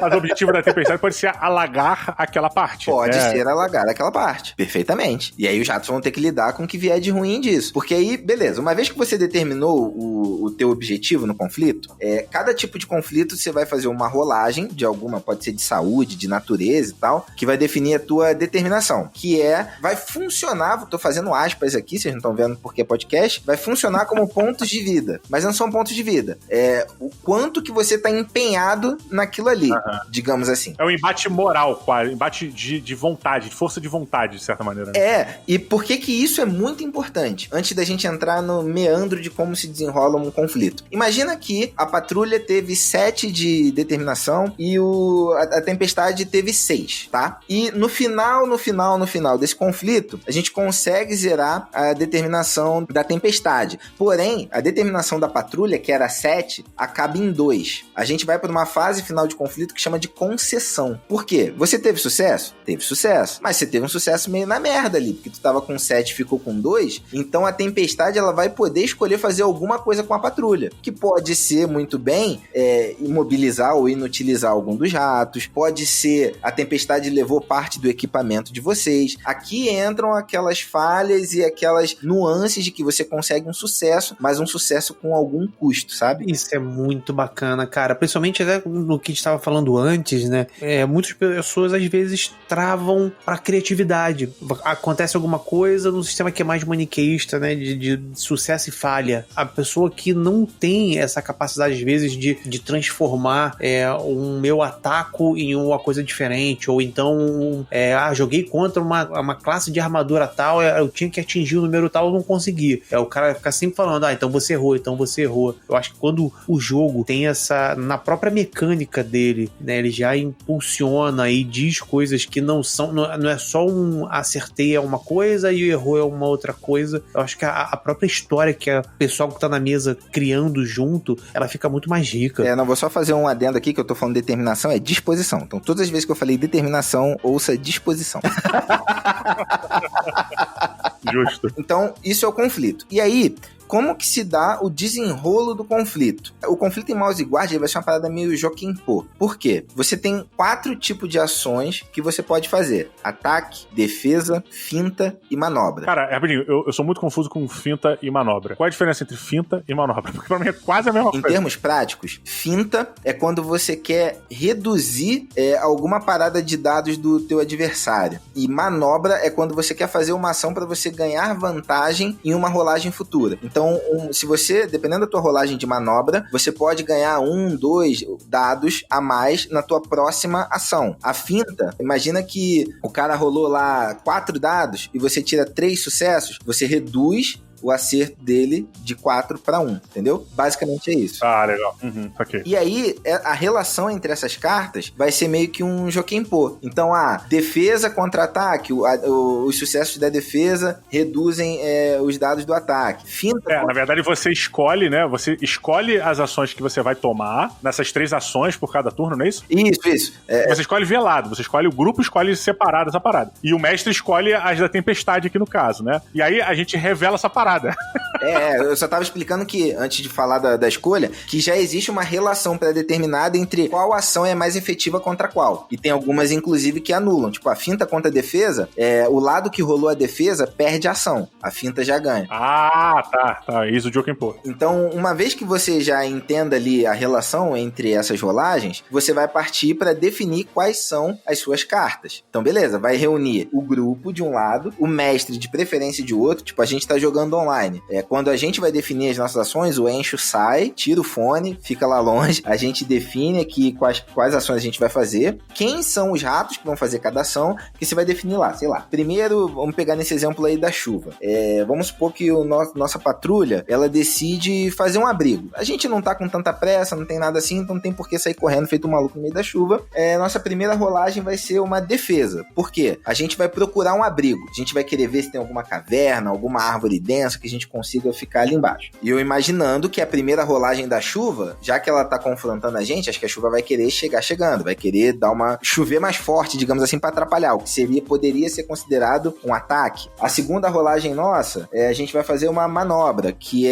Mas o objetivo da tempestade pode ser alagar aquela parte. Pode ser alagar aquela parte. Perfeitamente. E aí os ratos vão ter que lidar com o que vier de ruim disso. Porque aí, beleza, uma vez que você determinou o teu objetivo no conflito, cada tipo de conflito você vai fazer uma rolagem de alguma, pode ser de saúde, de natureza e tal, que vai definir a tua determinação. Que vai funcionar, tô fazendo aspas aqui, vocês não estão vendo porque é podcast, vai funcionar como pontos de vida. Mas não são pontos de vida. É o quanto que você tá empenhado naquilo ali, digamos assim. É um embate moral, quase. Embate de vontade, de força de vontade, de certa maneira. E por que isso é muito importante? Antes da gente entrar no meandro de como se desenrola um conflito. Imagina que a patrulha teve 7 de determinação e a tempestade teve 6, tá? E no final desse conflito, a gente consegue zerar a determinação da tempestade. Porém, a determinação da patrulha, que era 7, acaba em 2. A gente vai para uma fase final de conflito que chama de concessão. Por quê? Você teve sucesso? Teve sucesso. Mas você teve um sucesso meio na merda ali, porque tu tava com 7 e ficou com 2, então a tempestade ela vai poder escolher fazer alguma coisa com a patrulha, que pode ser muito bem imobilizar ou inutilizar algum dos ratos, pode ser a tempestade levou parte do equipamento de vocês. Aqui entram aquelas falhas e aquelas nuances de que você consegue um sucesso, mas um sucesso com algum custo, sabe? Isso é muito bacana, cara. Principalmente até no que a gente estava falando antes, né? Muitas pessoas às vezes travam a criatividade. Acontece alguma coisa no sistema que é mais maniqueísta, né? De sucesso e falha. A pessoa que não tem essa capacidade, às vezes, de transformar um meu ataco em uma coisa diferente, ou então joguei contra uma classe de armadura tal, eu tinha que atingir o número tal, eu não consegui. O cara vai ficar sempre falando, então você errou. Eu acho que quando o jogo tem na própria mecânica dele, né, ele já impulsiona e diz coisas que não é só acertei é uma coisa e errou é uma outra coisa. Eu acho que a própria história que o pessoal que tá na mesa criando junto, ela fica muito mais rica. Não, vou só fazer um adendo aqui, que eu tô falando determinação, é disposição. Então todas as vezes que eu falei determinação, ouça disposição. Justo. Então, isso é o conflito. E aí, como que se dá o desenrolo do conflito? O conflito em Mouse Guard vai ser uma parada meio Jokenpô. Por quê? Você tem 4 tipos de ações que você pode fazer: ataque, defesa, finta e manobra. Cara, rapidinho, eu sou muito confuso com finta e manobra. Qual é a diferença entre finta e manobra? Porque pra mim é quase a mesma coisa. Em termos práticos, finta é quando você quer reduzir alguma parada de dados do teu adversário. E manobra é quando você quer fazer uma ação para você ganhar vantagem em uma rolagem futura. Então, se você, dependendo da tua rolagem de manobra, você pode ganhar 1, 2 dados a mais na tua próxima ação. A finta, imagina que o cara rolou lá 4 dados e você tira 3 sucessos, você reduz o acerto dele de 4 para 1, entendeu? Basicamente é isso. Ah, legal. Ok. E aí, a relação entre essas cartas vai ser meio que um Jokenpô. Então, defesa contra ataque, os sucessos da defesa reduzem os dados do ataque. Finta na verdade, você escolhe, né? Você escolhe as ações que você vai tomar nessas 3 ações por cada turno, não é isso? Isso. Você escolhe velado, você escolhe o grupo, escolhe separado essa parada. E o mestre escolhe as da tempestade aqui no caso, né? E aí a gente revela essa parada. Eu só tava explicando que, antes de falar da escolha, que já existe uma relação pré-determinada entre qual ação é mais efetiva contra qual. E tem algumas, inclusive, que anulam. Tipo, a finta contra a defesa, o lado que rolou a defesa perde a ação. A finta já ganha. Tá. Isso o Jokenpô. Então, uma vez que você já entenda ali a relação entre essas rolagens, você vai partir para definir quais são as suas cartas. Então, beleza, vai reunir o grupo de um lado, o mestre de preferência de outro. Tipo, a gente tá jogando online. Quando a gente vai definir as nossas ações, o Encho sai, tira o fone, fica lá longe, a gente define aqui quais ações a gente vai fazer, quem são os ratos que vão fazer cada ação, que você vai definir lá, sei lá. Primeiro, vamos pegar nesse exemplo aí da chuva. Vamos supor que nossa patrulha, ela decide fazer um abrigo. A gente não tá com tanta pressa, não tem nada assim, então não tem por que sair correndo feito um maluco no meio da chuva. Nossa primeira rolagem vai ser uma defesa. Por quê? A gente vai procurar um abrigo. A gente vai querer ver se tem alguma caverna, alguma árvore densa que a gente consiga ficar ali embaixo. E eu imaginando que a primeira rolagem da chuva, já que ela tá confrontando a gente, acho que a chuva vai querer chegar chegando, vai querer chover mais forte, digamos assim, para atrapalhar, o que poderia ser considerado um ataque. A segunda rolagem nossa, a gente vai fazer uma manobra, que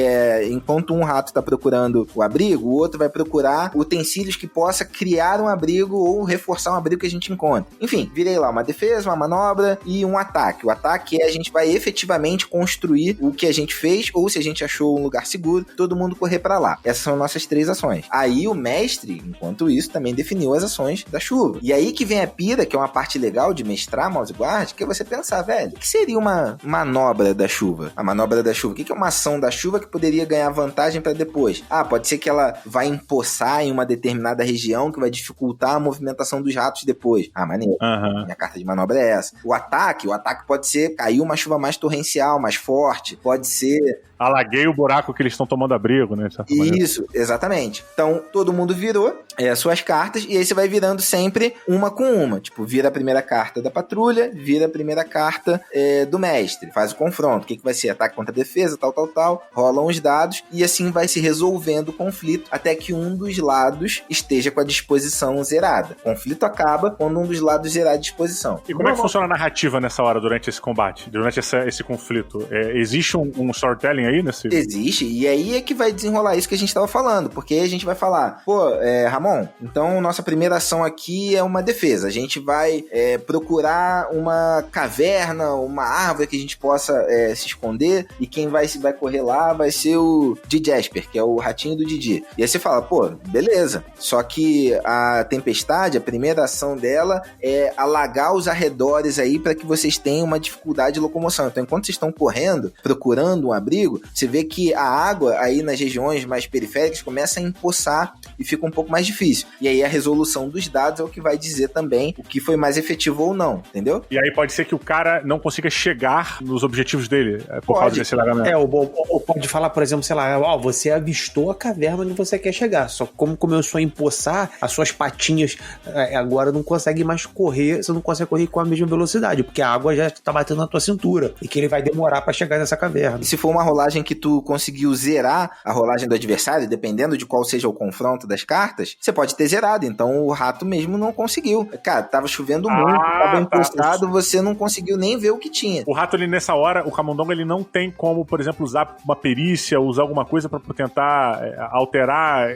enquanto um rato tá procurando o abrigo, o outro vai procurar utensílios que possa criar um abrigo ou reforçar um abrigo que a gente encontra. Enfim, virei lá uma defesa, uma manobra e um ataque. O ataque a gente vai efetivamente construir o que a gente fez, ou se a gente achou um lugar seguro, todo mundo correr pra lá. Essas são nossas 3 ações. Aí o mestre, enquanto isso, também definiu as ações da chuva. E aí que vem a pira, que é uma parte legal de mestrar Mouse Guard, que é você pensar, velho, o que seria uma manobra da chuva? A manobra da chuva, o que é uma ação da chuva que poderia ganhar vantagem pra depois? Pode ser que ela vai empoçar em uma determinada região que vai dificultar a movimentação dos ratos depois. Maneiro. Minha carta de manobra é essa. O ataque pode ser cair uma chuva mais torrencial, mais forte, pode ser... Alaguei o buraco que eles estão tomando abrigo, né? Isso, exatamente. Então, todo mundo virou suas cartas, e aí você vai virando sempre uma com uma. Tipo, vira a primeira carta da patrulha, vira a primeira carta do mestre. Faz o confronto. O que vai ser? Ataque contra defesa, tal. Rolam os dados, e assim vai se resolvendo o conflito, até que um dos lados esteja com a disposição zerada. O conflito acaba quando um dos lados zerar a disposição. E como é que funciona a narrativa nessa hora, durante esse combate? Durante esse conflito? Existe um storytelling aí nesse... Existe, e aí é que vai desenrolar isso que a gente tava falando, porque aí a gente vai falar, Ramon, então nossa primeira ação aqui é uma defesa, a gente vai procurar uma caverna, uma árvore que a gente possa se esconder, e quem vai correr lá vai ser o Jasper, que é o ratinho do Didi. E aí você fala, beleza, só que a tempestade, a primeira ação dela é alagar os arredores aí para que vocês tenham uma dificuldade de locomoção. Então, enquanto vocês estão correndo, procurando um abrigo, você vê que a água aí nas regiões mais periféricas começa a empoçar e fica um pouco mais difícil. E aí a resolução dos dados é o que vai dizer também o que foi mais efetivo ou não, entendeu? E aí pode ser que o cara não consiga chegar nos objetivos dele por causa desse alagamento. Ou pode falar, por exemplo, sei lá, você avistou a caverna onde você quer chegar, só que como começou a empoçar, as suas patinhas agora não conseguem mais correr, você não consegue correr com a mesma velocidade, porque a água já tá batendo na tua cintura, e que ele vai demorar pra chegar nessa caverna. E se for uma rolagem que tu conseguiu zerar a rolagem do adversário, dependendo de qual seja o confronto das cartas, você pode ter zerado, então o rato mesmo não conseguiu. Cara, tava chovendo muito, tava empoçado, você não conseguiu nem ver o que tinha. O rato, ele nessa hora, o camundongo, ele não tem como, por exemplo, usar uma perícia, usar alguma coisa pra tentar alterar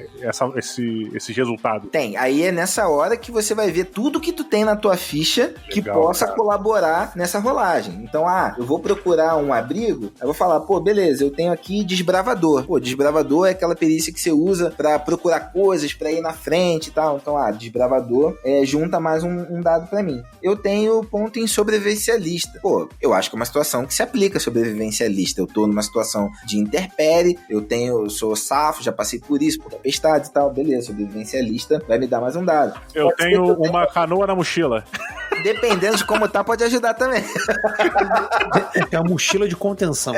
esse resultado. Tem, aí é nessa hora que você vai ver tudo que tu tem na tua ficha que possa colaborar nessa rolagem. Então, eu vou procurar um abrigo, eu vou falar, beleza, eu tenho aqui desbravador. Desbravador é aquela perícia que você usa pra procurar coisas, pra ir na frente e tal. Então, desbravador junta mais um dado pra mim. Eu tenho ponto em sobrevivencialista. Eu acho que é uma situação que se aplica a sobrevivencialista. Eu tô numa situação de intempérie, eu sou safo, já passei por isso, por tempestades e tal. Beleza, sobrevivencialista vai me dar mais um dado. Eu tenho uma canoa na mochila. Dependendo de como tá, pode ajudar também. É uma mochila de contenção.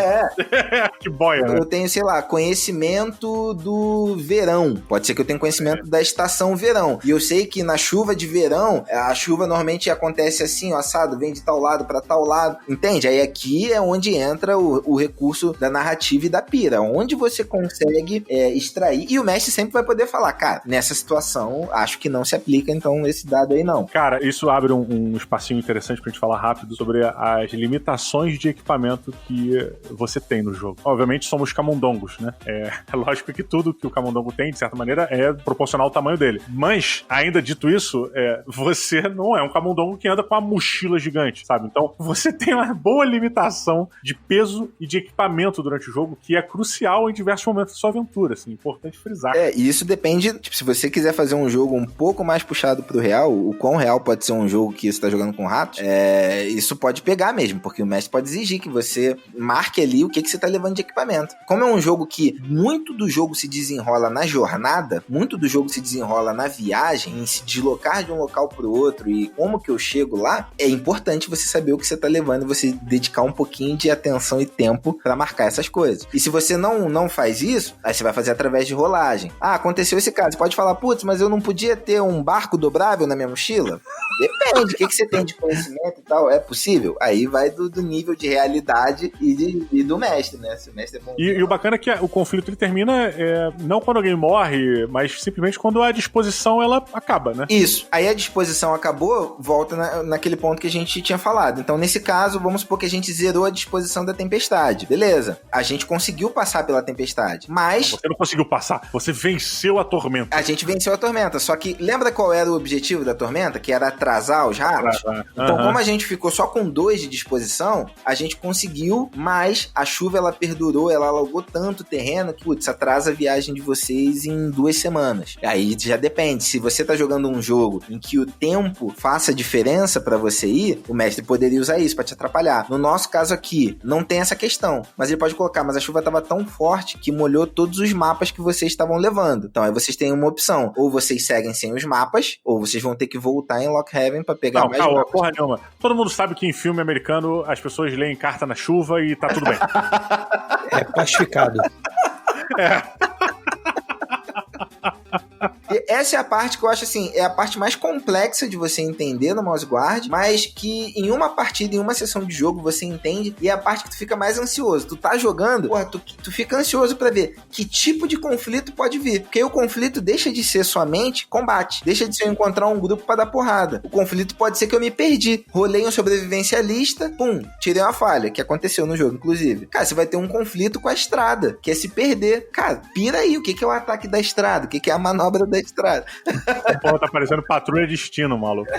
Que boia, né? Eu tenho, sei lá, conhecimento do verão. Pode ser que eu tenha conhecimento da estação verão. E eu sei que na chuva de verão, a chuva normalmente acontece assim, ó, assado, vem de tal lado pra tal lado. Entende? Aí aqui é onde entra o recurso da narrativa e da pira. Onde você consegue extrair. E o mestre sempre vai poder falar, cara, nessa situação, acho que não se aplica, então esse dado aí não. Cara, isso abre um espacinho interessante pra gente falar rápido sobre as limitações de equipamento que você tem no jogo. Obviamente somos camundongos, né? É lógico que tudo que o camundongo tem, de certa maneira, é proporcional ao tamanho dele. Mas, ainda dito isso, você não é um camundongo que anda com uma mochila gigante, sabe? Então, você tem uma boa limitação de peso e de equipamento durante o jogo, que é crucial em diversos momentos da sua aventura, assim, importante frisar. E isso depende, tipo, se você quiser fazer um jogo um pouco mais puxado pro real, o quão real pode ser um jogo que você tá jogando com ratos, isso pode pegar mesmo, porque o mestre pode exigir que você marque ali o que você tá levando de equipamento. Como é um jogo que muito do jogo se desenrola na jornada, muito do jogo se desenrola na viagem, em se deslocar de um local pro outro e como que eu chego lá, é importante você saber o que você tá levando e você dedicar um pouquinho de atenção e tempo pra marcar essas coisas. E se você não faz isso, aí você vai fazer através de rolagem. Ah, aconteceu esse caso. Você pode falar, putz, mas eu não podia ter um barco dobrável na minha mochila? Depende, o que você tem de conhecimento e tal, é possível? Aí vai do nível de realidade e do mestre, né? Se o mestre é bom. E o bacana é que o conflito ele termina não quando alguém morre, mas simplesmente quando a disposição ela acaba, né? Isso. Aí a disposição acabou, volta naquele ponto que a gente tinha falado. Então, nesse caso, vamos supor que a gente zerou a disposição da tempestade. Beleza. A gente conseguiu passar pela tempestade, mas... Você não conseguiu passar. Você venceu a tormenta. A gente venceu a tormenta. Só que, lembra qual era o objetivo da tormenta? Que era atrasar os ratos? Então, como a gente ficou só com 2 de disposição, a gente conseguiu, mas a chuva, ela perdurou, ela alagou tanto o terreno que, putz, atrasa a viagem de vocês em 2 semanas. Aí já depende. Se você tá jogando um jogo em que o tempo faça diferença pra você ir, o mestre poderia usar isso pra te atrapalhar. No nosso caso aqui, não tem essa questão. Mas ele pode colocar, mas a chuva tava tão forte que molhou todos os mapas que vocês estavam levando. Então aí vocês têm uma opção. Ou vocês seguem sem os mapas, ou vocês vão ter que voltar em Lockhaven pra pegar mais mapas. Porra nenhuma. Todo mundo sabe que em filme americano as pessoas leem carta na chuva e tá tudo bem. É plastificado. E essa é a parte que eu acho assim, é a parte mais complexa de você entender no Mouse Guard, mas que em uma partida, em uma sessão de jogo você entende, e é a parte que tu fica mais ansioso. Tu tá jogando, porra, tu fica ansioso pra ver que tipo de conflito pode vir, porque aí o conflito deixa de ser somente combate, deixa de ser eu encontrar um grupo pra dar porrada. O conflito pode ser que eu me perdi, rolei um sobrevivencialista, pum, tirei uma falha, que aconteceu no jogo, inclusive. Cara, você vai ter um conflito com a estrada, que é se perder. Cara, pira aí, o que é o ataque da estrada? O que é a manobra da estrada? Pô, tá parecendo Patrulha Destino, maluco.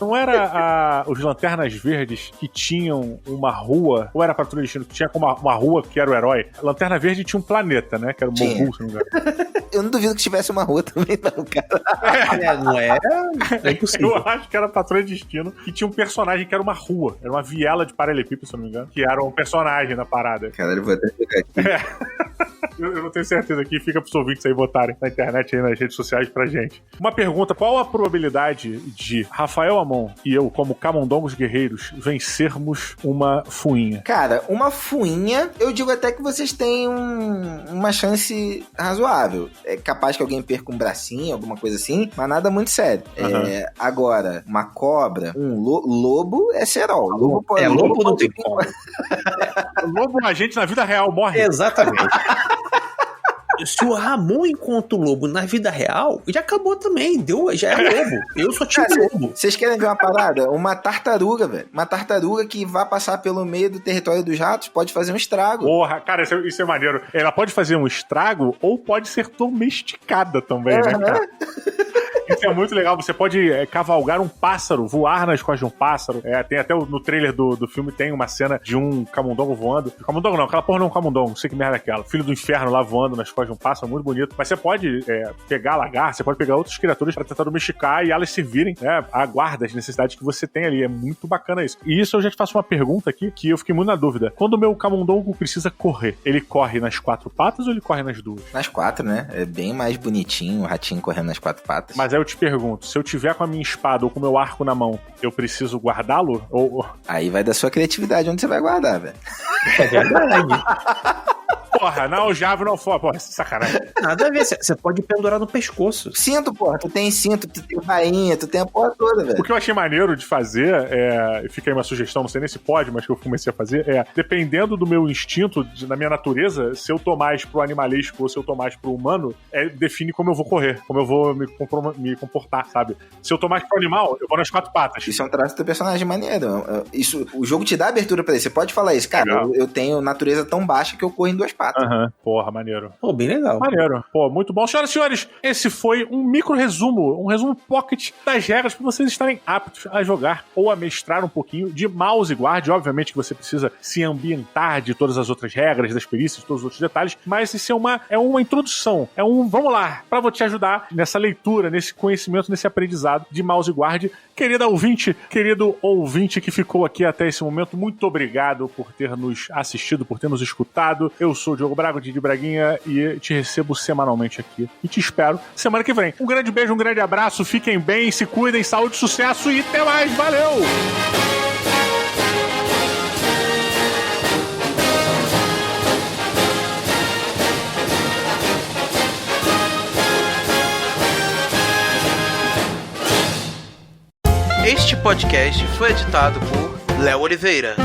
Não era os Lanternas Verdes que tinham uma rua, ou era Patrulha Destino que tinha como uma rua que era o herói? A Lanterna Verde tinha um planeta, né? Que era o Mogul, se não me engano. Eu não duvido que tivesse uma rua também, não, cara. Não é? É impossível. Eu acho que era Patrulha Destino que tinha um personagem que era uma rua. Era uma viela de paralelepípedo, se não me engano. Que era um personagem na parada. Caralho, eu vou até pegar aqui. Eu não tenho certeza aqui, fica pros ouvintes aí botarem na internet, aí nas redes sociais pra gente. Uma pergunta, qual a probabilidade de Rafael Amon e eu, como camundongos guerreiros, vencermos uma fuinha? Cara, uma fuinha, eu digo até que vocês têm uma chance razoável. É capaz que alguém perca um bracinho, alguma coisa assim, mas nada muito sério. Agora, uma cobra, um lobo é cerol. Lobo não tem como. Lobo, a gente na vida real morre. Exatamente. Se o Ramon encontra o lobo na vida real, já acabou também, já é lobo. Eu só tinha lobo. Vocês querem ver uma parada? Uma tartaruga, velho. Uma tartaruga que vai passar pelo meio do território dos ratos pode fazer um estrago. Porra, cara, isso é maneiro. Ela pode fazer um estrago ou pode ser domesticada também, né, cara? Isso é muito legal. Você pode cavalgar um pássaro, voar nas costas de um pássaro. Tem até no trailer do filme tem uma cena de um camundongo voando. Camundongo não, aquela porra não é um camundongo. Não sei que merda é aquela. Filho do inferno lá voando nas costas de um pássaro, muito bonito. Mas você pode pegar lagarto, você pode pegar outras criaturas pra tentar domesticar e elas servirem, né, a guarda as necessidades que você tem ali. É muito bacana isso. E isso eu já te faço uma pergunta aqui que eu fiquei muito na dúvida. Quando o meu camundongo precisa correr, ele corre nas 4 patas ou ele corre nas 2? Nas 4, né? É bem mais bonitinho o ratinho correndo nas 4 patas. Mas Mas aí eu te pergunto, se eu tiver com a minha espada ou com o meu arco na mão, eu preciso guardá-lo? Aí vai da sua criatividade onde você vai guardar, velho. É verdade. Porra, na aljava não for. Porra, sacanagem. Nada a ver, você pode pendurar no pescoço. Cinto, porra. Tu tem cinto, tu tem bainha, tu tem a porra toda, velho. O que eu achei maneiro de fazer, fica aí uma sugestão, não sei nem se pode, mas que eu comecei a fazer, dependendo do meu instinto, da minha natureza, se eu tô mais pro animalesco ou se eu tô mais pro humano, define como eu vou correr, como eu vou me comportar, sabe? Se eu tô mais pro animal, eu vou nas 4 patas. Isso é um traço do teu personagem maneiro. O jogo te dá abertura pra isso. Você pode falar isso. Cara, eu tenho natureza tão baixa que eu corro em 2 patas. Porra, maneiro. Pô, bem legal. Maneiro. Pô, muito bom. Senhoras e senhores, esse foi um micro resumo, um resumo pocket das regras para vocês estarem aptos a jogar ou a mestrar um pouquinho de Mouse Guard. Obviamente que você precisa se ambientar de todas as outras regras, das perícias, de todos os outros detalhes, mas isso é uma introdução, vamos lá, para te ajudar nessa leitura, nesse conhecimento, nesse aprendizado de Mouse Guard. Querido ouvinte que ficou aqui até esse momento, muito obrigado por ter nos assistido, por ter nos escutado. Eu sou o Diogo Braga, Didi Braguinha, e te recebo semanalmente aqui. E te espero semana que vem. Um grande beijo, um grande abraço, fiquem bem, se cuidem, saúde, sucesso e até mais. Valeu! Este podcast foi editado por Léo Oliveira.